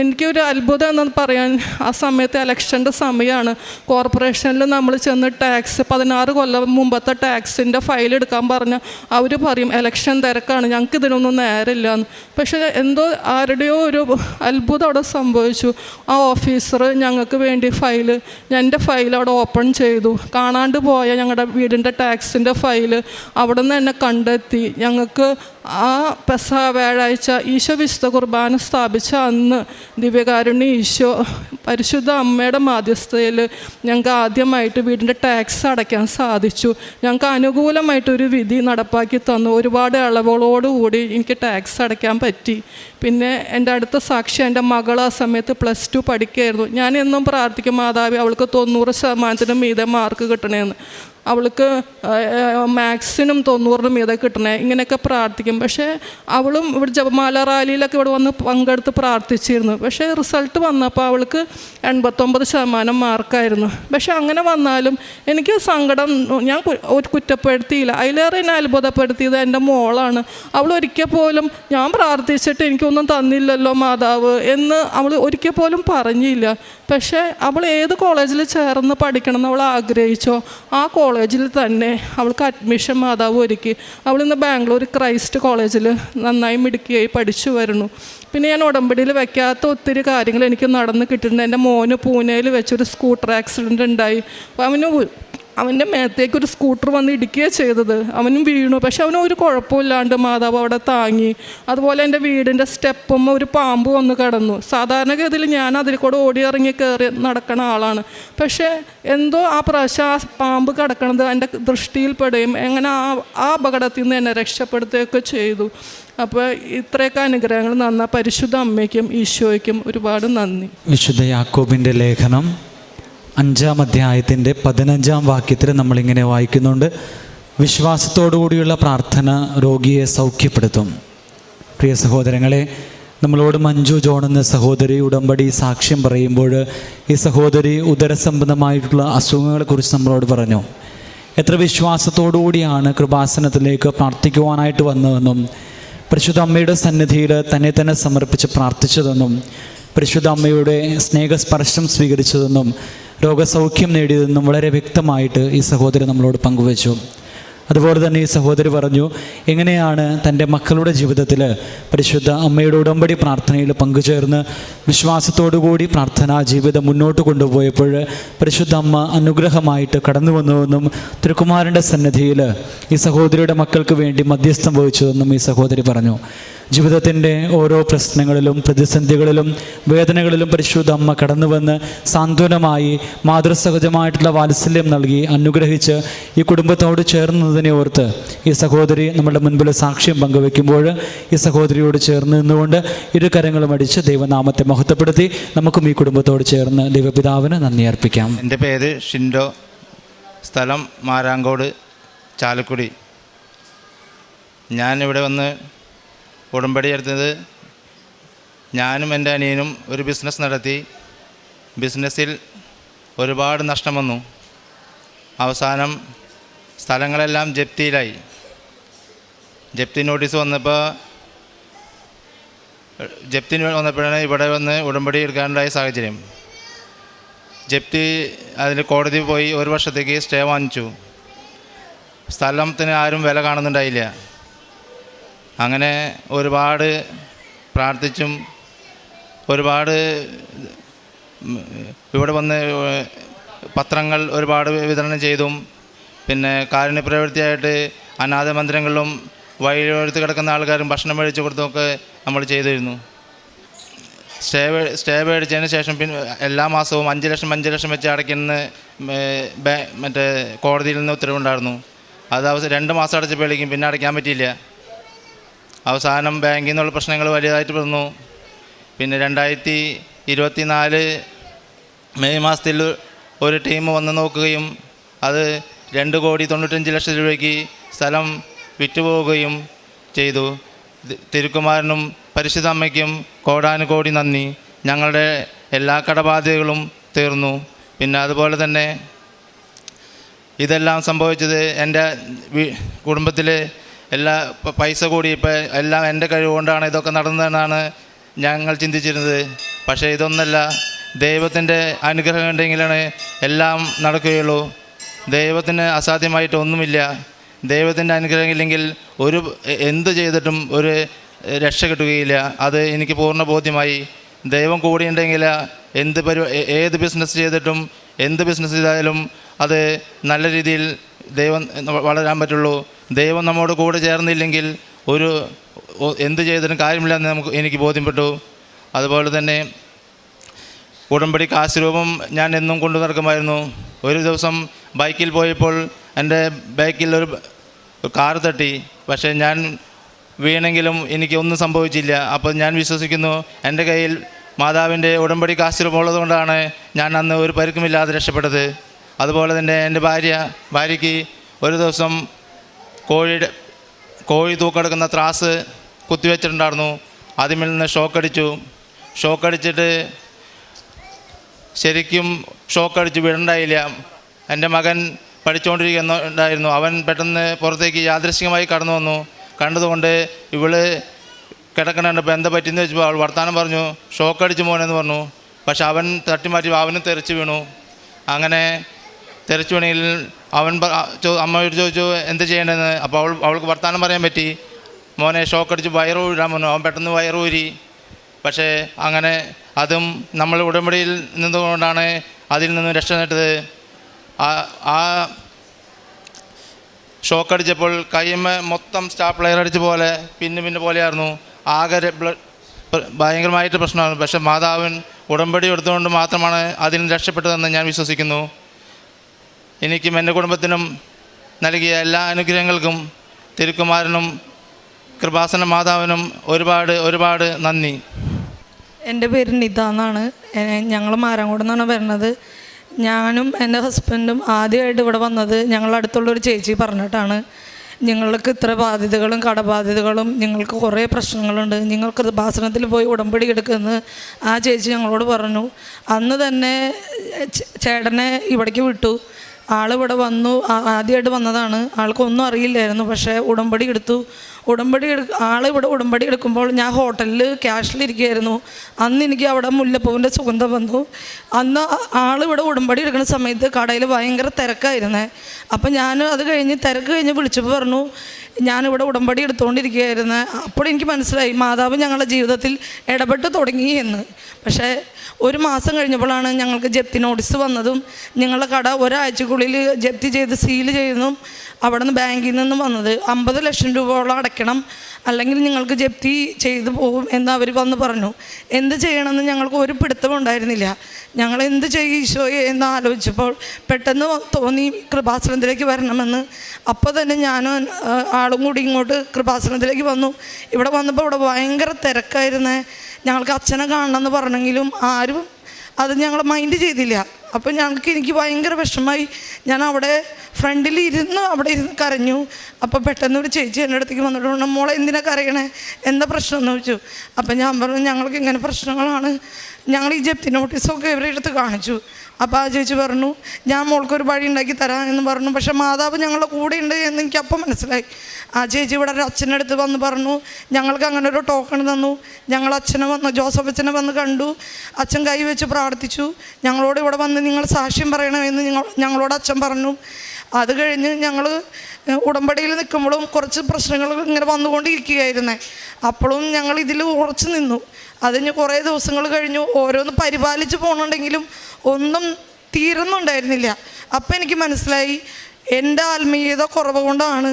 എനിക്കൊരു അത്ഭുതം എന്ന് പറയാൻ, ആ സമയത്ത് ഇലക്ഷൻ്റെ സമയമാണ്. കോർപ്പറേഷനിൽ നമ്മൾ ചെന്ന് ടാക്സ് 16 കൊല്ലം മുമ്പത്തെ ടാക്സിൻ്റെ ഫയൽ എടുക്കാൻ പറഞ്ഞാൽ അവർ പറയും ഇലക്ഷൻ തിരക്കാണ്, ഞങ്ങൾക്ക് ഇതിനൊന്നും നേരമില്ല എന്ന്. പക്ഷേ എന്തോ ആരുടെയോ ഒരു അത്ഭുതം അവിടെ സംഭവിച്ചു. ആ ഓഫീസർ ഞങ്ങൾക്ക് വേണ്ടി എൻ്റെ ഫയൽ അവിടെ ഓപ്പൺ ചെയ്തു. കാണാണ്ട് പോയ ഞങ്ങളുടെ വീടിൻ്റെ ടാക്സിൻ്റെ ഫയല് അവിടെ നിന്ന് തന്നെ കണ്ടെത്തി. ഞങ്ങൾക്ക് ആ പെസഹ വ്യാഴാഴ്ച ഈശോ വിശുദ്ധ കുർബാന സ്ഥാപിച്ച അന്ന് ദിവ്യകാരുണ്യ ഈശോ പരിശുദ്ധ അമ്മയുടെ മാധ്യസ്ഥതയിൽ ഞങ്ങൾക്ക് ആദ്യമായിട്ട് വീടിൻ്റെ ടാക്സ് അടയ്ക്കാൻ സാധിച്ചു. ഞങ്ങൾക്ക് അനുകൂലമായിട്ടൊരു വിധി നടപ്പാക്കി തന്നു. ഒരുപാട് ഇളവുകളോടുകൂടി എനിക്ക് ടാക്സ് അടയ്ക്കാൻ പറ്റി. പിന്നെ എൻ്റെ അടുത്ത സാക്ഷി എൻ്റെ മകൾ ആ സമയത്ത് +2 പഠിക്കുകയായിരുന്നു. ഞാൻ എന്നും പ്രാർത്ഥിക്കും, മാതാവി അവൾക്ക് 90% മീതെ മാർക്ക് കിട്ടണമെന്ന്. അവൾക്ക് മാത്സിനും 90 മീതെ കിട്ടണേ, ഇങ്ങനെയൊക്കെ പ്രാർത്ഥിക്കും. പക്ഷേ അവളും ഇവിടെ ജപമാല റാലിയിലൊക്കെ ഇവിടെ വന്ന് പങ്കെടുത്ത് പ്രാർത്ഥിച്ചിരുന്നു. പക്ഷേ റിസൾട്ട് വന്നപ്പോൾ അവൾക്ക് 89% മാർക്കായിരുന്നു. പക്ഷെ അങ്ങനെ വന്നാലും എനിക്ക് സങ്കടം, ഞാൻ ഒരു കുറ്റപ്പെടുത്തിയില്ല. അതിലേറെ എന്നെ അത്ഭുതപ്പെടുത്തിയത് എൻ്റെ മോളാണ്. അവൾ ഒരിക്കൽ പോലും ഞാൻ പ്രാർത്ഥിച്ചിട്ട് എനിക്കൊന്നും തന്നില്ലല്ലോ മാതാവ് എന്ന് അവൾ ഒരിക്കൽ പോലും പറഞ്ഞില്ല. പക്ഷേ അവൾ ഏത് കോളേജിൽ ചേർന്ന് പഠിക്കണം എന്ന് അവൾ ആഗ്രഹിച്ചോ ആ കോളേജിൽ തന്നെ അവൾക്ക് അഡ്മിഷൻ മാതാവ് ഒരുക്കി. അവളിന്ന് ബാംഗ്ലൂർ ക്രൈസ്റ്റ് കോളേജിൽ നന്നായി മിടുക്കിയായി പഠിച്ചു വരുന്നു. പിന്നെ ഞാൻ ഉടമ്പടിയിൽ വെക്കാത്ത ഒത്തിരി കാര്യങ്ങൾ എനിക്ക് നടന്ന് കിട്ടിയിട്ടുണ്ട്. എൻ്റെ മോന് പൂനെയിൽ വെച്ചൊരു സ്കൂട്ടർ ആക്സിഡൻ്റ് ഉണ്ടായി. അപ്പോൾ അവൻ്റെ മേത്തേക്കൊരു സ്കൂട്ടർ വന്ന് ഇടിക്കുകയാണ് ചെയ്തത്. അവനും വീണു. പക്ഷെ അവന് ഒരു കുഴപ്പമില്ലാണ്ട് മാതാവ് അവിടെ താങ്ങി. അതുപോലെ എൻ്റെ വീടിൻ്റെ സ്റ്റെപ്പും ഒരു പാമ്പ് വന്ന് കിടന്നു. സാധാരണഗതിയിൽ ഞാൻ അതിൽ കൂടെ ഓടി ഇറങ്ങി കയറി നടക്കണ ആളാണ്. പക്ഷേ എന്തോ ആ പ്രാവശ്യം ആ പാമ്പ് കിടക്കണത് എൻ്റെ ദൃഷ്ടിയിൽപ്പെടുകയും എങ്ങനെ ആ അപകടത്തിൽ നിന്ന് എന്നെ രക്ഷപ്പെടുത്തുകയൊക്കെ ചെയ്തു. അപ്പോൾ ഇത്രയൊക്കെ അനുഗ്രഹങ്ങൾ നന്ന പരിശുദ്ധ അമ്മയ്ക്കും ഈശോയ്ക്കും ഒരുപാട് നന്ദി. വിശുദ്ധ യാക്കോബിൻ്റെ ലേഖനം 5-ാം അധ്യായത്തിൻ്റെ 15-ാം വാക്യത്തിൽ നമ്മളിങ്ങനെ വായിക്കുന്നുണ്ട്, വിശ്വാസത്തോടു കൂടിയുള്ള പ്രാർത്ഥന രോഗിയെ സൗഖ്യപ്പെടുത്തും. പ്രിയ സഹോദരങ്ങളെ, നമ്മളോട് മഞ്ജു ജോൺ എന്ന സഹോദരി ഉടമ്പടി സാക്ഷ്യം പറയുമ്പോൾ ഈ സഹോദരി ഉദരസംബന്ധമായിട്ടുള്ള അസുഖങ്ങളെക്കുറിച്ച് നമ്മളോട് പറഞ്ഞു. എത്ര വിശ്വാസത്തോടു കൂടിയാണ് കൃപാസനത്തിലേക്ക് പ്രാർത്ഥിക്കുവാനായിട്ട് വന്നതെന്നും പരിശുദ്ധ അമ്മയുടെ സന്നിധിയിൽ തന്നെ സമർപ്പിച്ച് പ്രാർത്ഥിച്ചതെന്നും പരിശുദ്ധ അമ്മയുടെ സ്നേഹസ്പർശം സ്വീകരിച്ചതെന്നും രോഗസൗഖ്യം നേടിയതെന്നും വളരെ വ്യക്തമായിട്ട് ഈ സഹോദരി നമ്മളോട് പങ്കുവച്ചു. അതുപോലെ തന്നെ ഈ സഹോദരി പറഞ്ഞു എങ്ങനെയാണ് തൻ്റെ മക്കളുടെ ജീവിതത്തിൽ പരിശുദ്ധ അമ്മയുടെ ഉടമ്പടി പ്രാർത്ഥനയിൽ പങ്കുചേർന്ന് വിശ്വാസത്തോടു കൂടി പ്രാർത്ഥനാ ജീവിതം മുന്നോട്ട് കൊണ്ടുപോയപ്പോൾ പരിശുദ്ധ അമ്മ അനുഗ്രഹമായിട്ട് കടന്നു വന്നുവെന്നും തിരുക്കുമാരൻ്റെ സന്നിധിയിൽ ഈ സഹോദരിയുടെ മക്കൾക്ക് വേണ്ടി മധ്യസ്ഥം വഹിച്ചുവെന്നും ഈ സഹോദരി പറഞ്ഞു. ജീവിതത്തിൻ്റെ ഓരോ പ്രശ്നങ്ങളിലും പ്രതിസന്ധികളിലും വേദനകളിലും പരിശുദ്ധ അമ്മ കടന്നു വന്ന് സാന്ത്വനമായി മാതൃസഹജമായിട്ടുള്ള വാത്സല്യം നൽകി അനുഗ്രഹിച്ച് ഈ കുടുംബത്തോട് ചേർന്നതിനെ ഓർത്ത് ഈ സഹോദരി നമ്മുടെ മുൻപിൽ സാക്ഷ്യം പങ്കുവെക്കുമ്പോൾ ഈ സഹോദരിയോട് ചേർന്ന് നിന്നുകൊണ്ട് ഇരു കരങ്ങളും അടിച്ച് ദൈവനാമത്തെ മഹത്വപ്പെടുത്തി നമുക്കും ഈ കുടുംബത്തോട് ചേർന്ന് ദൈവപിതാവിന് നന്ദി അർപ്പിക്കാം. എൻ്റെ പേര് ഷിൻഡോ, സ്ഥലം മാരാങ്കോട്, ചാലക്കുടി. ഞാനിവിടെ വന്ന് ഉടമ്പടി എടുത്തത് ഞാനും എൻ്റെ അനിയനും ഒരു ബിസിനസ് നടത്തി. ബിസിനസ്സിൽ ഒരുപാട് നഷ്ടം വന്നു. അവസാനം സ്ഥലങ്ങളെല്ലാം ജപ്തിയിലായി. ജപ്തി നോട്ടീസ് വന്നപ്പോഴാണ് ഇവിടെ വന്ന് ഉടമ്പടി എടുക്കാനുണ്ടായ സാഹചര്യം. ജപ്തി അതിന് കോടതി പോയി 1 വർഷത്തേക്ക് സ്റ്റേ വാങ്ങിച്ചു. സ്ഥലത്തിന് ആരും വില കാണുന്നുണ്ടായില്ല. അങ്ങനെ ഒരുപാട് പ്രാർത്ഥിച്ചും ഒരുപാട് ഇവിടെ വന്ന് പത്രങ്ങൾ ഒരുപാട് വിതരണം ചെയ്തും പിന്നെ കാരുണ്യപ്രവൃത്തിയായിട്ട് അനാഥ മന്ദിരങ്ങളിലും വഴിയോരത്ത് കിടക്കുന്ന ആൾക്കാരും ഭക്ഷണം മേടിച്ചു കൊടുത്തുമൊക്കെ നമ്മൾ ചെയ്തിരുന്നു. സ്റ്റേ മേടിച്ചതിന് ശേഷം പിന്നെ എല്ലാ മാസവും 5 ലക്ഷം വെച്ച് അടയ്ക്കുന്ന മറ്റേ കോടതിയിൽ നിന്ന് ഉത്തരവുണ്ടായിരുന്നു. അത് 2 മാസം അടച്ചപ്പോഴേക്കും പിന്നെ അടയ്ക്കാൻ പറ്റിയില്ല. അവസാനം ബാങ്കിൽ നിന്നുള്ള പ്രശ്നങ്ങൾ വലിയതായിട്ട് വന്നു. പിന്നെ 2024 മെയ് മാസത്തിൽ ഒരു ടീം വന്ന് നോക്കുകയും അത് 2,95,00,000 രൂപയ്ക്ക് സ്ഥലം വിറ്റുപോവുകയും ചെയ്തു. തിരുക്കുമാരനും പരിശുദ്ധ അമ്മയ്ക്കും കോടാനുകോടി നന്ദി. ഞങ്ങളുടെ എല്ലാ കടബാധ്യതകളും തീർന്നു. പിന്നെ അതുപോലെ തന്നെ ഇതെല്ലാം സംഭവിച്ചത് എൻ്റെ കുടുംബത്തിൽ എല്ലാ പൈസ കൂടി ഇപ്പം എല്ലാം എൻ്റെ കഴിവ് കൊണ്ടാണ് ഇതൊക്കെ നടന്നതെന്നാണ് ഞങ്ങൾ ചിന്തിച്ചിരുന്നത്. പക്ഷേ ഇതൊന്നല്ല, ദൈവത്തിൻ്റെ അനുഗ്രഹം ഉണ്ടെങ്കിലാണ് എല്ലാം നടക്കുകയുള്ളൂ. ദൈവത്തിന് അസാധ്യമായിട്ട് ഒന്നുമില്ല. ദൈവത്തിൻ്റെ അനുഗ്രഹം ഇല്ലെങ്കിൽ എന്ത് ചെയ്തിട്ടും ഒരു രക്ഷ കിട്ടുകയില്ല. അത് എനിക്ക് പൂർണ്ണ ബോധ്യമായി. ദൈവം കൂടിയുണ്ടെങ്കിൽ ഏത് ബിസിനസ് ചെയ്തിട്ടും എന്ത് ബിസിനസ് ചെയ്താലും അത് നല്ല രീതിയിൽ ദൈവം വളരാൻ പറ്റുള്ളൂ. ദൈവം നമ്മോട് കൂടെ ചേർന്നില്ലെങ്കിൽ എന്ത് ചെയ്തിട്ടും കാര്യമില്ലെന്ന് എനിക്ക് ബോധ്യപ്പെട്ടു. അതുപോലെ തന്നെ ഉടമ്പടി കാശ് രൂപം ഞാൻ എന്നും കൊണ്ടു നടക്കുമായിരുന്നു. ഒരു ദിവസം ബൈക്കിൽ പോയപ്പോൾ എൻ്റെ ബാക്കിൽ ഒരു കാർ തട്ടി. പക്ഷേ ഞാൻ വീണെങ്കിലും എനിക്കൊന്നും സംഭവിച്ചില്ല. അപ്പോൾ ഞാൻ വിശ്വസിക്കുന്നു എൻ്റെ കയ്യിൽ മാതാവിൻ്റെ ഉടമ്പടി കാശ് രൂപം ഉള്ളതുകൊണ്ടാണ് ഞാൻ അന്ന് ഒരു പരിക്കുമില്ലാതെ രക്ഷപ്പെട്ടത്. അതുപോലെ തന്നെ എൻ്റെ ഭാര്യയ്ക്ക് ഒരു ദിവസം കോഴി തൂക്കെടുക്കുന്ന ത്രാസ് കുത്തിവെച്ചിട്ടുണ്ടായിരുന്നു. അതിൽ നിന്ന് ഷോക്കടിച്ചിട്ട് ശരിക്കും ഷോക്കടിച്ച് വീടുണ്ടായില്ല. എൻ്റെ മകൻ പഠിച്ചുകൊണ്ടിരിക്കുന്നുണ്ടായിരുന്നു. അവൻ പെട്ടെന്ന് പുറത്തേക്ക് യാദൃശ്ചികമായി കടന്നു വന്നു. കണ്ടതുകൊണ്ട് ഇവള് കിടക്കണുണ്ടപ്പോൾ എന്താ പറ്റിയെന്ന് വെച്ചപ്പോൾ അവൾ വർത്താനം പറഞ്ഞു, ഷോക്കടിച്ച് മോനെന്ന് പറഞ്ഞു. പക്ഷെ അവൻ തട്ടിമാറ്റി അവനും തെറിച്ച് വീണു. അങ്ങനെ തെറിച്ച് വീണെങ്കിൽ അമ്മയോട് ചോദിച്ചു എന്ത് ചെയ്യേണ്ടതെന്ന്. അപ്പോൾ അവൾക്ക് വർത്താനം പറയാൻ പറ്റി. മോനെ ഷോക്കടിച്ച് വയറൂരാൻ പറഞ്ഞു. അവൻ പെട്ടെന്ന് വയറൂരി. പക്ഷേ അങ്ങനെ അതും നമ്മൾ ഉടമ്പടിയിൽ നിന്നുകൊണ്ടാണ് അതിൽ നിന്ന് രക്ഷ നേട്ടത്. ആ ഷോക്കടിച്ചപ്പോൾ കൈയ്യമ്മ മൊത്തം സ്റ്റാപ്ലയർ അടിച്ച പോലെ പിന്നെ പോലെയായിരുന്നു. ആകെ ഭയങ്കരമായിട്ട് പ്രശ്നമാണ്. പക്ഷേ മാതാവൻ ഉടമ്പടി എടുത്തുകൊണ്ട് മാത്രമാണ് അതിൽ നിന്ന് രക്ഷപ്പെട്ടതെന്ന് ഞാൻ വിശ്വസിക്കുന്നു. എനിക്കും എൻ്റെ കുടുംബത്തിനും നൽകിയ എല്ലാ അനുഗ്രഹങ്ങൾക്കും തിരുക്കുമാരനും കൃപാസന മാതാവിനും ഒരുപാട് നന്ദി. എൻ്റെ പേര് നിത എന്നാണ്. ഞങ്ങൾ മാരാങ്കോട് നിന്നാണ് വരുന്നത്. ഞാനും എൻ്റെ ഹസ്ബൻഡും ആദ്യമായിട്ട് ഇവിടെ വന്നത് ഞങ്ങളുടെ അടുത്തുള്ളൊരു ചേച്ചി പറഞ്ഞിട്ടാണ്. നിങ്ങൾക്ക് ഇത്ര ബാധ്യതകളും കടബാധ്യതകളും നിങ്ങൾക്ക് കുറേ പ്രശ്നങ്ങളുണ്ട്, നിങ്ങൾ കൃപാസനത്തിൽ പോയി ഉടമ്പടി എടുക്കുമെന്ന് ആ ചേച്ചി ഞങ്ങളോട് പറഞ്ഞു. അന്ന് തന്നെ ചേട്ടനെ ഇവിടേക്ക് വിട്ടു. ആളിവിടെ വന്നു, ആദ്യമായിട്ട് വന്നതാണ്, ആൾക്കൊന്നും അറിയില്ലായിരുന്നു. പക്ഷേ ഉടമ്പടി എടുത്തു. ആളിവിടെ ഉടമ്പടി എടുക്കുമ്പോൾ ഞാൻ ഹോട്ടലിൽ ക്യാഷിലിരിക്കുകയായിരുന്നു. അന്ന് എനിക്ക് അവിടെ മുല്ലപ്പൂവിൻ്റെ സുഗന്ധം വന്നു. അന്ന് ആളിവിടെ ഉടമ്പടി എടുക്കുന്ന സമയത്ത് കടയിൽ ഭയങ്കര തിരക്കായിരുന്നേ. അപ്പം ഞാൻ അത് കഴിഞ്ഞ് തിരക്ക് കഴിഞ്ഞ് വിളിച്ചപ്പോൾ പറഞ്ഞു ഞാനിവിടെ ഉടമ്പടി എടുത്തുകൊണ്ടിരിക്കുകയായിരുന്നു. അപ്പോൾ എനിക്ക് മനസ്സിലായി മാതാവ് ഞങ്ങളുടെ ജീവിതത്തിൽ ഇടപെട്ട് തുടങ്ങി എന്ന്. പക്ഷേ ഒരു മാസം കഴിഞ്ഞപ്പോഴാണ് ഞങ്ങൾക്ക് ജപ്തി നോട്ടീസ് വന്നതും ഞങ്ങളുടെ കട ഒരാഴ്ചക്കുള്ളിൽ ജപ്തി ചെയ്ത് സീൽ ചെയ്യുന്നതും അവിടെ നിന്ന് ബാങ്കിൽ നിന്നും വന്നത് 50 ലക്ഷം രൂപയോളം അടയ്ക്കണം, അല്ലെങ്കിൽ നിങ്ങൾക്ക് ജപ്തി ചെയ്തു പോകും എന്ന് അവർ വന്ന് പറഞ്ഞു. എന്ത് ചെയ്യണമെന്ന് ഞങ്ങൾക്ക് ഒരു പിടുത്തം ഉണ്ടായിരുന്നില്ല. ഞങ്ങൾ എന്ത് ചെയ്യും ഈശോയെ എന്ന് ആലോചിച്ചപ്പോൾ പെട്ടെന്ന് തോന്നി കൃപാസനത്തിലേക്ക് വരണമെന്ന്. അപ്പോൾ തന്നെ ഞാനും ആളും കൂടി ഇങ്ങോട്ട് കൃപാസനത്തിലേക്ക് വന്നു. ഇവിടെ വന്നപ്പോൾ ഇവിടെ ഭയങ്കര തിരക്കായിരുന്നേ. ഞങ്ങൾക്ക് അച്ഛനെ കാണണമെന്ന് പറഞ്ഞെങ്കിലും ആരും അത് ഞങ്ങൾ മൈൻഡ് ചെയ്തില്ല. അപ്പോൾ എനിക്ക് ഭയങ്കര വിഷമമായി. ഞാൻ അവിടെ ഫ്രണ്ടിൽ അവിടെ ഇരുന്ന് കരഞ്ഞു. അപ്പോൾ പെട്ടെന്ന് ഒരു ചേച്ചി എൻ്റെ അടുത്തേക്ക് വന്നിട്ട് പറഞ്ഞു മോളെ എന്തിനാ കരയണേ, എന്താ പ്രശ്നം എന്ന് ചോദിച്ചു. അപ്പം ഞാൻ പറഞ്ഞു ഞങ്ങൾക്ക് ഇങ്ങനെ പ്രശ്നങ്ങളാണ്, ഞങ്ങൾ ഈ ജപ്തി നോട്ടീസൊക്കെ ഇവരുടെ അടുത്ത് കാണിച്ചു. അപ്പോൾ ആ ചേച്ചി പറഞ്ഞു ഞാൻ മോൾക്കൊരു വഴി ഉണ്ടാക്കി തരാം എന്ന് പറഞ്ഞു. പക്ഷേ മാതാവ് ഞങ്ങളുടെ കൂടെ ഉണ്ട് എന്ന് എനിക്കപ്പം മനസ്സിലായി. ആ ചേച്ചി ഇവിടെ ഒരു അച്ഛൻ്റെ അടുത്ത് വന്ന് പറഞ്ഞു ഞങ്ങൾക്ക് അങ്ങനെ ഒരു ടോക്കൺ തന്നു. ഞങ്ങൾ അച്ഛനെ വന്ന് ജോസഫ് അച്ഛനെ വന്ന് കണ്ടു. അച്ഛൻ കൈ വെച്ച് പ്രാർത്ഥിച്ചു. ഞങ്ങളോട് ഇവിടെ വന്ന് നിങ്ങൾ സാക്ഷ്യം പറയണമെന്ന് ഞങ്ങളോട് അച്ഛൻ പറഞ്ഞു. അത് കഴിഞ്ഞ് ഞങ്ങൾ ഉടമ്പടിയിൽ നിൽക്കുമ്പോഴും കുറച്ച് പ്രശ്നങ്ങൾ ഇങ്ങനെ വന്നുകൊണ്ടിരിക്കുകയായിരുന്നേ. അപ്പോഴും ഞങ്ങൾ ഇതിൽ ഉറച്ചു നിന്നു. അതിന് കുറേ ദിവസങ്ങൾ കഴിഞ്ഞു. ഓരോന്ന് പരിപാലിച്ച് പോകുന്നുണ്ടെങ്കിലും ഒന്നും തീരുന്നുണ്ടായിരുന്നില്ല. അപ്പം എനിക്ക് മനസ്സിലായി എൻ്റെ ആത്മീയത കുറവ് കൊണ്ടാണ്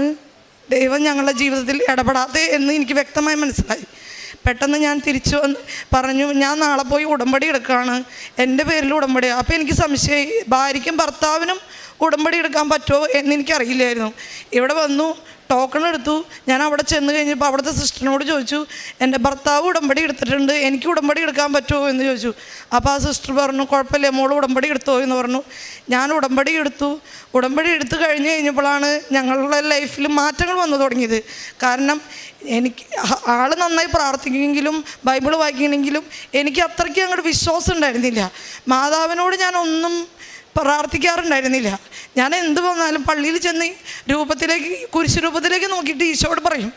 ദൈവം ഞങ്ങളുടെ ജീവിതത്തിൽ ഇടപെടാതെ എന്ന് എനിക്ക് വ്യക്തമായി മനസ്സിലായി. പെട്ടെന്ന് ഞാൻ തിരിച്ചു വന്ന് പറഞ്ഞു ഞാൻ നാളെ പോയി ഉടമ്പടി എടുക്കുകയാണ്, എൻ്റെ പേരിൽ ഉടമ്പടിയാണ്. അപ്പോൾ എനിക്ക് സംശയമായി ഭാര്യയ്ക്കും ഭർത്താവിനും ഉടമ്പടി എടുക്കാൻ പറ്റുമോ എന്ന് എനിക്കറിയില്ലായിരുന്നു. ഇവിടെ വന്നു ടോക്കൺ എടുത്തു. ഞാൻ അവിടെ ചെന്ന് കഴിഞ്ഞപ്പോൾ അവിടുത്തെ സിസ്റ്ററിനോട് ചോദിച്ചു എൻ്റെ ഭർത്താവ് ഉടമ്പടി എടുത്തിട്ടുണ്ട്, എനിക്ക് ഉടമ്പടി എടുക്കാൻ പറ്റുമോ എന്ന് ചോദിച്ചു. അപ്പോൾ ആ സിസ്റ്റർ പറഞ്ഞു കുഴപ്പമില്ല മോൾ ഉടമ്പടി എടുത്തോ എന്ന് പറഞ്ഞു. ഞാൻ ഉടമ്പടി എടുത്തു. ഉടമ്പടി എടുത്തു കഴിഞ്ഞപ്പോഴാണ് ഞങ്ങളുടെ ലൈഫിൽ മാറ്റങ്ങൾ വന്നു തുടങ്ങിയത്. കാരണം എനിക്ക് ആൾ നന്നായി പ്രാർത്ഥിക്കുമെങ്കിലും ബൈബിൾ വായിക്കണമെങ്കിലും എനിക്ക് അത്രയ്ക്ക് അങ്ങോട്ട് വിശ്വാസം ഉണ്ടായിരുന്നില്ല. മാതാവിനോട് ഞാനൊന്നും പ്രാർത്ഥിക്കാറുണ്ടായിരുന്നില്ല. ഞാൻ എന്ത് വന്നാലും പള്ളിയിൽ ചെന്ന് കുരിശ് രൂപത്തിലേക്ക് നോക്കിയിട്ട് ഈശോയോട് പറയും.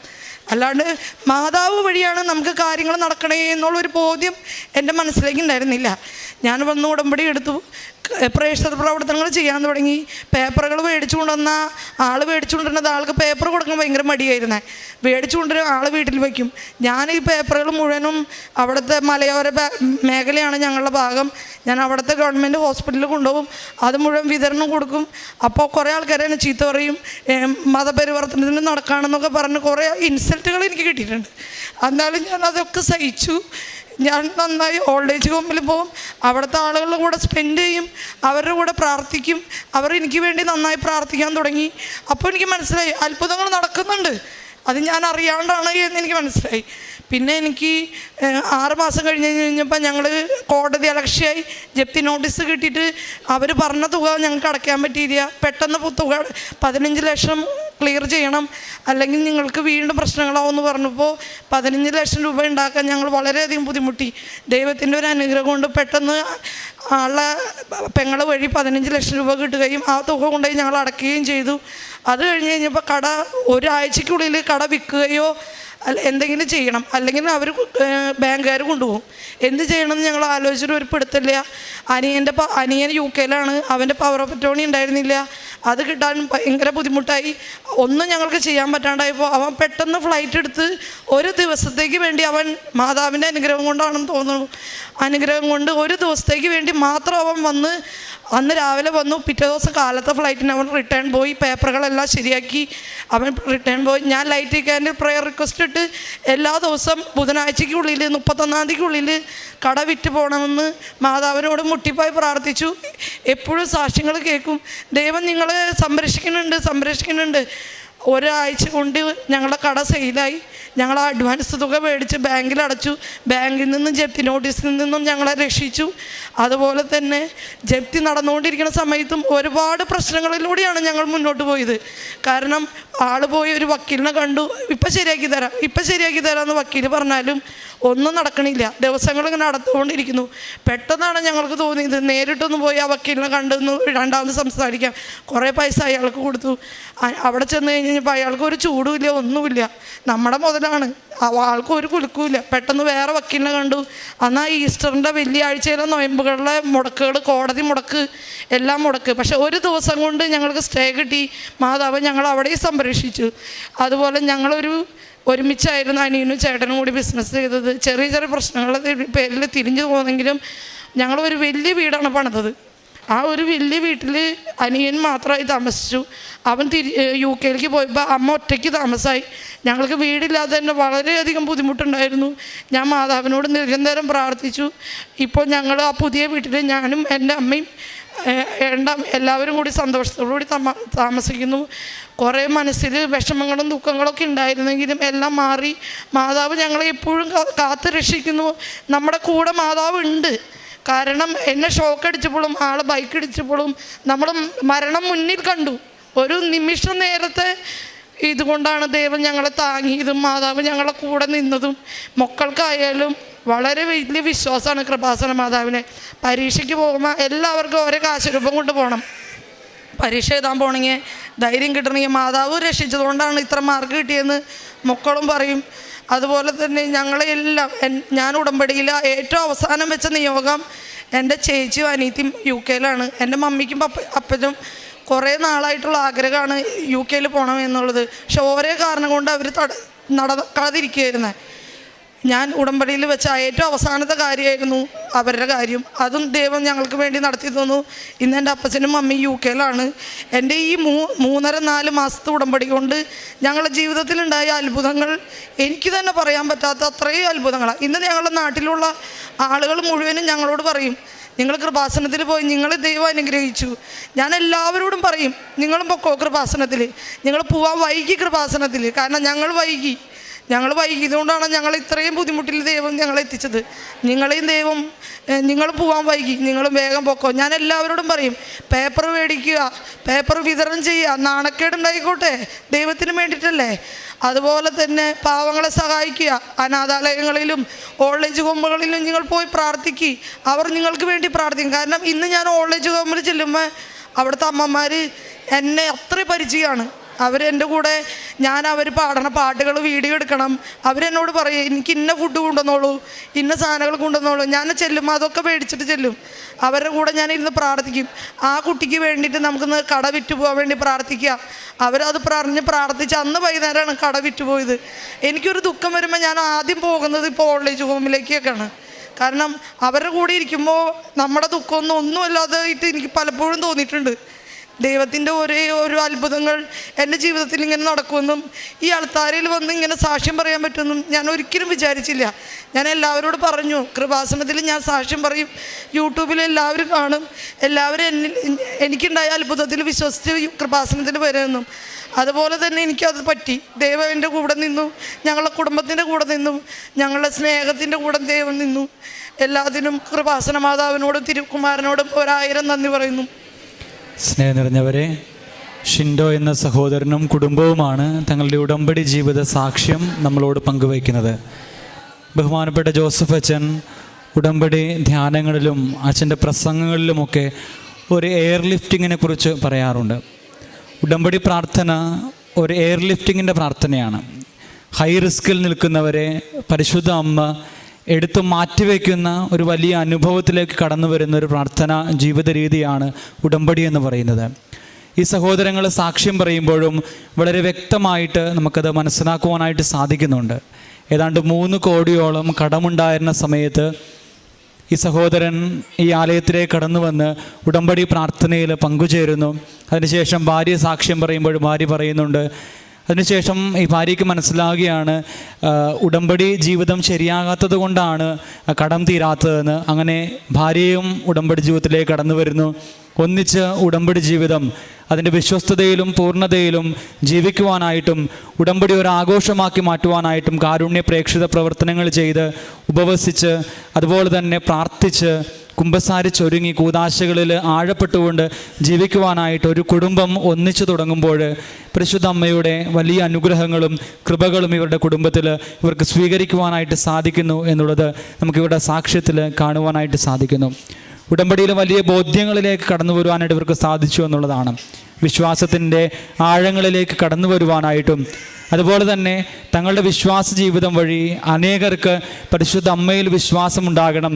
അല്ലാണ്ട് മാതാവ് വഴിയാണ് നമുക്ക് കാര്യങ്ങൾ നടക്കണേ എന്നുള്ളൊരു ബോധ്യം എൻ്റെ മനസ്സിലേക്ക് ഉണ്ടായിരുന്നില്ല. ഞാൻ വന്ന് ഉടമ്പടി എടുത്തു. പ്രേക്ഷിത പ്രവർത്തനങ്ങൾ ചെയ്യാൻ തുടങ്ങി. പേപ്പറുകൾ മേടിച്ചു കൊണ്ടുവന്ന ആൾക്ക് പേപ്പർ കൊടുക്കാൻ ഭയങ്കര മടിയായിരുന്നേ. മേടിച്ചു കൊണ്ടുവരും ആൾ വീട്ടിൽ വയ്ക്കും. ഞാൻ ഈ പേപ്പറുകൾ മുഴുവനും അവിടുത്തെ മലയോര മേഖലയാണ് ഞങ്ങളുടെ ഭാഗം. ഞാൻ അവിടുത്തെ ഗവൺമെൻറ് ഹോസ്പിറ്റലിൽ കൊണ്ടുപോകും. അത് മുഴുവൻ വിതരണം കൊടുക്കും. അപ്പോൾ കുറേ ആൾക്കാരെ എന്നെ ചീത്ത പറയും, മതപരിവർത്തനത്തിന് നടക്കുകയാണെന്നൊക്കെ പറഞ്ഞ് കുറേ ഇൻസൾട്ടുകൾ എനിക്ക് കിട്ടിയിട്ടുണ്ട്. എന്നാലും ഞാൻ അതൊക്കെ സഹിച്ചു. ഞാൻ നന്നായി ഓൾഡ് ഏജ് ഹോമിൽ പോകും. അവിടുത്തെ ആളുകളുടെ കൂടെ സ്പെൻഡ് ചെയ്യും. അവരുടെ കൂടെ പ്രാർത്ഥിക്കും. അവർ എനിക്ക് വേണ്ടി നന്നായി പ്രാർത്ഥിക്കാൻ തുടങ്ങി. അപ്പോൾ എനിക്ക് മനസ്സിലായി അത്ഭുതങ്ങൾ നടക്കുന്നുണ്ട്. അത് ഞാൻ അറിയാണ്ടാണ് എന്ന് എനിക്ക് മനസ്സിലായി. പിന്നെ എനിക്ക് 6 മാസം കഴിഞ്ഞപ്പോൾ ഞങ്ങൾ കോടതി അലക്ഷ്യമായി ജപ്തി നോട്ടീസ് കിട്ടിയിട്ട് അവർ പറഞ്ഞ തുക ഞങ്ങൾക്ക് അടയ്ക്കാൻ പറ്റിയില്ല. പെട്ടെന്ന് തുക 15 ലക്ഷം ക്ലിയർ ചെയ്യണം, അല്ലെങ്കിൽ നിങ്ങൾക്ക് വീണ്ടും പ്രശ്നങ്ങളാവുമെന്ന് പറഞ്ഞപ്പോൾ 15 ലക്ഷം രൂപ ഉണ്ടാക്കാൻ ഞങ്ങൾ വളരെയധികം ബുദ്ധിമുട്ടി. ദൈവത്തിൻ്റെ ഒരു അനുഗ്രഹം കൊണ്ട് പെട്ടെന്ന് ആളെ പെങ്ങൾ വഴി 15 ലക്ഷം രൂപ കിട്ടുകയും ആ തുക കൊണ്ടുപോയി ഞങ്ങൾ അടയ്ക്കുകയും ചെയ്തു. അത് കഴിഞ്ഞപ്പോൾ കട ഒരാഴ്ചയ്ക്കുള്ളിൽ കട വിൽക്കുകയോ എന്തെങ്കിലും ചെയ്യണം, അല്ലെങ്കിൽ അവർ ബാങ്കുകാർ കൊണ്ടുപോകും. എന്ത് ചെയ്യണമെന്ന് ഞങ്ങൾ ആലോചിച്ചിട്ട് ഒരു പിടുത്തില്ല. അനിയൻ UK-ലാണ്. അവൻ്റെ പവർ ഓഫ് അറ്റോർണി ഉണ്ടായിരുന്നില്ല. അത് കിട്ടാൻ ഭയങ്കര ബുദ്ധിമുട്ടായി. ഒന്നും ഞങ്ങൾക്ക് ചെയ്യാൻ പറ്റാണ്ടായപ്പോൾ അവൻ പെട്ടെന്ന് ഫ്ലൈറ്റ് എടുത്ത് ഒരു ദിവസത്തേക്ക് വേണ്ടി അവൻ മാതാവിൻ്റെ അനുഗ്രഹം കൊണ്ടാണെന്ന് തോന്നുന്നു, അനുഗ്രഹം കൊണ്ട് ഒരു ദിവസത്തേക്ക് വേണ്ടി മാത്രം അവൻ വന്ന് അന്ന് രാവിലെ വന്നു. പിറ്റേ ദിവസം കാലത്തെ ഫ്ലൈറ്റിന് അവൻ റിട്ടേൺ പോയി. പേപ്പറുകളെല്ലാം ശരിയാക്കി അവൻ റിട്ടേൺ പോയി. ഞാൻ ലൈറ്റ് ക്യാൻഡിൽ പ്രെയർ റിക്വസ്റ്റ് ഇട്ട് എല്ലാ ദിവസം ബുധനാഴ്ചയ്ക്കുള്ളിൽ 31-ാം തീയതിക്കുള്ളിൽ കട വിറ്റ് പോകണമെന്ന് മാതാവിനോട് മുട്ടിപ്പായി പ്രാർത്ഥിച്ചു. എപ്പോഴും സാക്ഷ്യങ്ങൾ കേൾക്കും. ദൈവം നിങ്ങളെ സംരക്ഷിക്കുന്നുണ്ട്. ഒരാഴ്ച കൊണ്ട് ഞങ്ങളുടെ കട സെയിലായി. ഞങ്ങൾ അഡ്വാൻസ് തുക മേടിച്ച് ബാങ്കിൽ അടച്ചു. ബാങ്കിൽ നിന്നും ജപ്തി നോട്ടീസിൽ നിന്നും ഞങ്ങളെ രക്ഷിച്ചു. അതുപോലെ തന്നെ ജപ്തി നടന്നുകൊണ്ടിരിക്കുന്ന സമയത്തും ഒരുപാട് പ്രശ്നങ്ങളിലൂടെയാണ് ഞങ്ങൾ മുന്നോട്ട് പോയത്. കാരണം ആൾ പോയി ഒരു വക്കീലിനെ കണ്ടു, ഇപ്പം ശരിയാക്കി തരാമെന്ന് വക്കീൽ പറഞ്ഞാലും ഒന്നും നടക്കണില്ല. ദിവസങ്ങളിങ്ങനെ നടത്തുകൊണ്ടിരിക്കുന്നു. പെട്ടെന്നാണ് ഞങ്ങൾക്ക് തോന്നിയത് നേരിട്ടൊന്ന് പോയി ആ വക്കീലിനെ കണ്ടെന്ന് രണ്ടാമത് സംസാരിക്കാം. കുറേ പൈസ അയാൾക്ക് കൊടുത്തു. അവിടെ ചെന്ന് കഴിഞ്ഞപ്പോൾ അയാൾക്ക് ഒരു ചൂടുമില്ല, ഒന്നുമില്ല. നമ്മുടെ മുതലാണ്, ആൾക്ക് ഒരു കുലുക്കുമില്ല. പെട്ടെന്ന് വേറെ വക്കീലിനെ കണ്ടു. എന്നാൽ ഈസ്റ്ററിൻ്റെ വലിയ ആഴ്ചയിലെ നൊയമ്പുകളിലെ മുടക്കുകൾ, കോടതി മുടക്ക്, എല്ലാം മുടക്ക്. പക്ഷെ ഒരു ദിവസം കൊണ്ട് ഞങ്ങൾക്ക് സ്റ്റേ കിട്ടി. മാതാവ് ഞങ്ങൾ അവിടെയും സംരക്ഷിച്ചു. അതുപോലെ ഞങ്ങളൊരു ഒരുമിച്ചായിരുന്നു അനിയനും ചേട്ടനും കൂടി ബിസിനസ് ചെയ്തത്. ചെറിയ ചെറിയ പ്രശ്നങ്ങളുടെ പേരിൽ തിരിഞ്ഞു പോകുന്നെങ്കിലും ഞങ്ങളൊരു വലിയ വീടാണ് പണിതത്. ആ ഒരു വലിയ വീട്ടിൽ അനിയൻ മാത്രമായി താമസിച്ചു. അവൻ UK പോയപ്പോൾ അമ്മ ഒറ്റയ്ക്ക് താമസമായി. ഞങ്ങൾക്ക് വീടില്ലാതെ തന്നെ വളരെയധികം ബുദ്ധിമുട്ടുണ്ടായിരുന്നു. ഞാൻ മാതാവിനോട് നിരന്തരം പ്രാർത്ഥിച്ചു. ഇപ്പോൾ ഞങ്ങൾ ആ പുതിയ വീട്ടിൽ ഞാനും എൻ്റെ അമ്മയും എല്ലാവരും കൂടി സന്തോഷത്തോടുകൂടി താമസിക്കുന്നു. കുറേ മനസ്സിൽ വിഷമങ്ങളും ദുഃഖങ്ങളൊക്കെ ഉണ്ടായിരുന്നെങ്കിലും എല്ലാം മാറി. മാതാവ് ഞങ്ങളെ എപ്പോഴും കാത്തു രക്ഷിക്കുന്നു. നമ്മുടെ കൂടെ മാതാവ് ഉണ്ട്. കാരണം എന്നെ ഷോക്ക് അടിച്ചപ്പോഴും ആൾ ബൈക്ക് ഇടിച്ചപ്പോഴും നമ്മൾ മരണം മുന്നിൽ കണ്ടു. ഒരു നിമിഷം നേരത്തെ ഇതുകൊണ്ടാണ് ദൈവം ഞങ്ങളെ താങ്ങിയതും മാതാവ് ഞങ്ങളെ കൂടെ നിന്നതും. മക്കൾക്കായാലും വളരെ വലിയ വിശ്വാസമാണ് കൃപാസന മാതാവിനെ. പരീക്ഷയ്ക്ക് പോകുമ്പോൾ എല്ലാവർക്കും ഓരോ കാശുരൂപം കൊണ്ട് പോകണം. പരീക്ഷ എഴുതാൻ പോകണമെങ്കിൽ ധൈര്യം കിട്ടണമെങ്കിൽ മാതാവ് രക്ഷിച്ചതുകൊണ്ടാണ് ഇത്ര മാർക്ക് കിട്ടിയെന്ന് മക്കളും പറയും. അതുപോലെ തന്നെ ഞങ്ങളെല്ലാം ഞാൻ ഉടമ്പടിയിൽ ഏറ്റവും അവസാനം വെച്ച നിയോഗം എൻ്റെ ചേച്ചിയും അനിയത്തിയും UK എൻ്റെ മമ്മിക്കും അപ്പനും കുറേ നാളായിട്ടുള്ള ആഗ്രഹമാണ് UK പോകണമെന്നുള്ളത്. പക്ഷെ ഓരോ കാരണം കൊണ്ട് അവർ നടക്കാതിരിക്കുകയായിരുന്നു. ഞാൻ ഉടമ്പടിയിൽ വെച്ച ഏറ്റവും അവസാനത്തെ കാര്യമായിരുന്നു അവരുടെ കാര്യം. അതും ദൈവം ഞങ്ങൾക്ക് വേണ്ടി നടത്തി തന്നു. ഇന്ന് എൻ്റെ അപ്പച്ചനും മമ്മി UK എൻ്റെ ഈ 3.5-4 മാസത്തെ ഉടമ്പടി കൊണ്ട് ഞങ്ങളുടെ ജീവിതത്തിലുണ്ടായ അത്ഭുതങ്ങൾ എനിക്ക് തന്നെ പറയാൻ പറ്റാത്ത അത്രയും അത്ഭുതങ്ങളാണ്. ഇന്ന് ഞങ്ങളുടെ നാട്ടിലുള്ള ആളുകൾ മുഴുവനും ഞങ്ങളോട് പറയും, നിങ്ങൾ കൃപാസനത്തിൽ പോയി നിങ്ങൾ ദൈവം അനുഗ്രഹിച്ചു. ഞാൻ എല്ലാവരോടും പറയും, നിങ്ങളും പൊക്കോ കൃപാസനത്തിൽ. നിങ്ങൾ പോവാൻ വൈകി കൃപാസനത്തിൽ. കാരണം ഞങ്ങൾ വൈകിയതുകൊണ്ടാണ് ഞങ്ങൾ ഇത്രയും ബുദ്ധിമുട്ടിൽ ദൈവം ഞങ്ങളെ എത്തിച്ചത്. നിങ്ങളെയും ദൈവം, നിങ്ങൾ പോകാൻ വൈകി, നിങ്ങൾ വേഗം പൊക്കോ. ഞാൻ എല്ലാവരോടും പറയും, പേപ്പർ മേടിക്കുക, പേപ്പർ വിതരണം ചെയ്യുക. നാണക്കേടുണ്ടായിക്കോട്ടെ, ദൈവത്തിന് വേണ്ടിയിട്ടല്ലേ. അതുപോലെ തന്നെ പാവങ്ങളെ സഹായിക്കുക. അനാഥാലയങ്ങളിലും ഓൾഡ് ഏജ് ഹോമുകളിലും നിങ്ങൾ പോയി പ്രാർത്ഥിക്കുക. അവർ നിങ്ങൾക്ക് വേണ്ടി പ്രാർത്ഥിക്കും. കാരണം ഇന്ന് ഞാൻ ഓൾഡ് ഏജ് ഹോമിൽ ചെല്ലുമ്പോൾ അവിടുത്തെ അമ്മമാർ എന്നെ അത്ര പരിചയമാണ്. അവരെൻ്റെ കൂടെ അവർ പാടണ പാട്ടുകൾ വീഡിയോ എടുക്കണം. അവരെന്നോട് പറയും, എനിക്ക് ഇന്ന ഫുഡ് കൊണ്ടുവന്നോളൂ, ഇന്ന സാധനങ്ങൾ കൊണ്ടുവന്നോളൂ. ഞാൻ ചെല്ലുമ്പോൾ അതൊക്കെ മേടിച്ചിട്ട് ചെല്ലും. അവരുടെ കൂടെ ഞാൻ ഇരുന്ന് പ്രാർത്ഥിക്കും. ആ കുട്ടിക്ക് വേണ്ടിയിട്ട് നമുക്കൊന്ന് കട വിറ്റ് പോകാൻ വേണ്ടി പ്രാർത്ഥിക്കുക. അവരത് പ്രാർത്ഥിച്ച് അന്ന് വൈകുന്നേരമാണ് കട വിറ്റ് പോയത്. എനിക്കൊരു ദുഃഖം വരുമ്പോൾ ഞാൻ ആദ്യം പോകുന്നത് ഇപ്പോൾ ഓൾഡ് ഏജ് ഹോമിലേക്കൊക്കെയാണ്. കാരണം അവരുടെ കൂടെ ഇരിക്കുമ്പോൾ നമ്മുടെ ദുഃഖമൊന്നും അല്ലാതായിട്ട് എനിക്ക് പലപ്പോഴും തോന്നിയിട്ടുണ്ട്. ദൈവത്തിൻ്റെ ഓരോ അത്ഭുതങ്ങൾ എൻ്റെ ജീവിതത്തിൽ ഇങ്ങനെ നടക്കുമെന്നും ഈ അൾത്താരയിൽ വന്ന് ഇങ്ങനെ സാക്ഷ്യം പറയാൻ പറ്റുമെന്നും ഞാൻ ഒരിക്കലും വിചാരിച്ചില്ല. ഞാൻ എല്ലാവരോട് പറഞ്ഞു, കൃപാസനത്തിൽ ഞാൻ സാക്ഷ്യം പറയും, യൂട്യൂബിൽ എല്ലാവരും കാണും, എല്ലാവരും എനിക്കുണ്ടായ അത്ഭുതത്തിൽ വിശ്വസിച്ച് കൃപാസനത്തിൽ വരുമെന്നും. അതുപോലെ തന്നെ എനിക്കത് പറ്റി. ദൈവം എൻ്റെ കൂടെ നിന്നു, ഞങ്ങളുടെ കുടുംബത്തിൻ്റെ കൂടെ നിന്നു, ഞങ്ങളുടെ സ്നേഹത്തിൻ്റെ കൂടെ ദൈവം നിന്നു. എല്ലാത്തിനും കൃപാസന മാതാവിനോടും തിരുക്കുമാരനോടും 1000 നന്ദി പറയുന്നു. സ്നേഹം നിറഞ്ഞവരെ, ഷിൻഡോ എന്ന സഹോദരനും കുടുംബവുമാണ് തങ്ങളുടെ ഉടമ്പടി ജീവിത സാക്ഷ്യം നമ്മളോട് പങ്കുവയ്ക്കുന്നത്. ബഹുമാനപ്പെട്ട ജോസഫ് അച്ഛൻ ഉടമ്പടി ധ്യാനങ്ങളിലും അച്ഛൻ്റെ പ്രസംഗങ്ങളിലുമൊക്കെ ഒരു എയർ ലിഫ്റ്റിങ്ങിനെ കുറിച്ച് പറയാറുണ്ട്. ഉടമ്പടി പ്രാർത്ഥന ഒരു എയർ ലിഫ്റ്റിങ്ങിൻ്റെ പ്രാർത്ഥനയാണ്. ഹൈ റിസ്കിൽ നിൽക്കുന്നവരെ പരിശുദ്ധ അമ്മ എടുത്തു മാറ്റിവെക്കുന്ന ഒരു വലിയ അനുഭവത്തിലേക്ക് കടന്നു വരുന്ന ഒരു പ്രാർത്ഥന ജീവിത രീതിയാണ് ഉടമ്പടി എന്ന് പറയുന്നത്. ഈ സഹോദരങ്ങൾ സാക്ഷ്യം പറയുമ്പോഴും വളരെ വ്യക്തമായിട്ട് നമുക്കത് മനസ്സിലാക്കുവാനായിട്ട് സാധിക്കുന്നുണ്ട്. ഏതാണ്ട് 3 കോടിയോളം കടമുണ്ടായിരുന്ന സമയത്ത് ഈ സഹോദരൻ ഈ ആലയത്തിലേക്ക് കടന്നു വന്ന് ഉടമ്പടി പ്രാർത്ഥനയിൽ പങ്കുചേരുന്നു. അതിനുശേഷം ഭാര്യ സാക്ഷ്യം പറയുമ്പോൾ ഭാര്യ പറയുന്നുണ്ട്, അതിനുശേഷം ഈ ഭാര്യയ്ക്ക് മനസ്സിലാകുകയാണ് ഉടമ്പടി ജീവിതം ശരിയാകാത്തത് കൊണ്ടാണ് കടം തീരാത്തതെന്ന്. അങ്ങനെ ഭാര്യയും ഉടമ്പടി ജീവിതത്തിലേക്ക് കടന്നു വരുന്നു. ഒന്നിച്ച് ഉടമ്പടി ജീവിതം അതിൻ്റെ വിശ്വസ്തതയിലും പൂർണ്ണതയിലും ജീവിക്കുവാനായിട്ടും ഉടമ്പടി ഒരു ആഘോഷമാക്കി മാറ്റുവാനായിട്ടും കാരുണ്യ പ്രേക്ഷിത പ്രവർത്തനങ്ങൾ ചെയ്ത് ഉപവസിച്ച് അതുപോലെ തന്നെ പ്രാർത്ഥിച്ച് കുമ്പസാരിച്ചൊരുങ്ങി കൂദാശകളിൽ ആഴപ്പെട്ടുകൊണ്ട് ജീവിക്കുവാനായിട്ട് ഒരു കുടുംബം ഒന്നിച്ചു തുടങ്ങുമ്പോൾ പരിശുദ്ധ അമ്മയുടെ വലിയ അനുഗ്രഹങ്ങളും കൃപകളും ഇവരുടെ കുടുംബത്തിൽ ഇവർക്ക് സ്വീകരിക്കുവാനായിട്ട് സാധിക്കുന്നു എന്നുള്ളത് നമുക്കിവരുടെ സാക്ഷ്യത്തിൽ കാണുവാനായിട്ട് സാധിക്കുന്നു. ഉടമ്പടിയിൽ വലിയ ബോധ്യങ്ങളിലേക്ക് കടന്നു വരുവാനായിട്ട് ഇവർക്ക് സാധിച്ചു എന്നുള്ളതാണ്. വിശ്വാസത്തിൻ്റെ ആഴങ്ങളിലേക്ക് കടന്നു വരുവാനായിട്ടും അതുപോലെ തന്നെ തങ്ങളുടെ വിശ്വാസ ജീവിതം വഴി അനേകർക്ക് പരിശുദ്ധ അമ്മയിൽ വിശ്വാസമുണ്ടാകണം,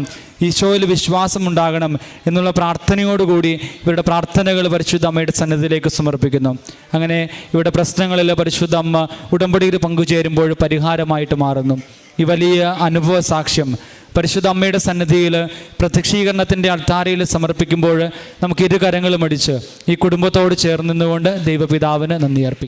ഈശോയിൽ വിശ്വാസമുണ്ടാകണം എന്നുള്ള പ്രാർത്ഥനയോടുകൂടി ഇവരുടെ പ്രാർത്ഥനകൾ പരിശുദ്ധ അമ്മയുടെ സന്നിധിയിലേക്ക് സമർപ്പിക്കുന്നു. അങ്ങനെ ഇവരുടെ പ്രശ്നങ്ങളിൽ പരിശുദ്ധ അമ്മ ഉടമ്പടിയിൽ പങ്കുചേരുമ്പോൾ പരിഹാരമായിട്ട് മാറുന്നു. ഈ വലിയ അനുഭവ സാക്ഷ്യം പരിശുദ്ധ അമ്മയുടെ സന്നിധിയിൽ പ്രത്യക്ഷീകരണത്തിൻ്റെ അൾത്താരയിൽ സമർപ്പിക്കുമ്പോൾ നമുക്ക് ഇരു കരങ്ങളും അടിച്ച് ഈ കുടുംബത്തോട് ചേർന്ന് നിന്നുകൊണ്ട് ദൈവപിതാവിന് നന്ദി അർപ്പിക്കാം.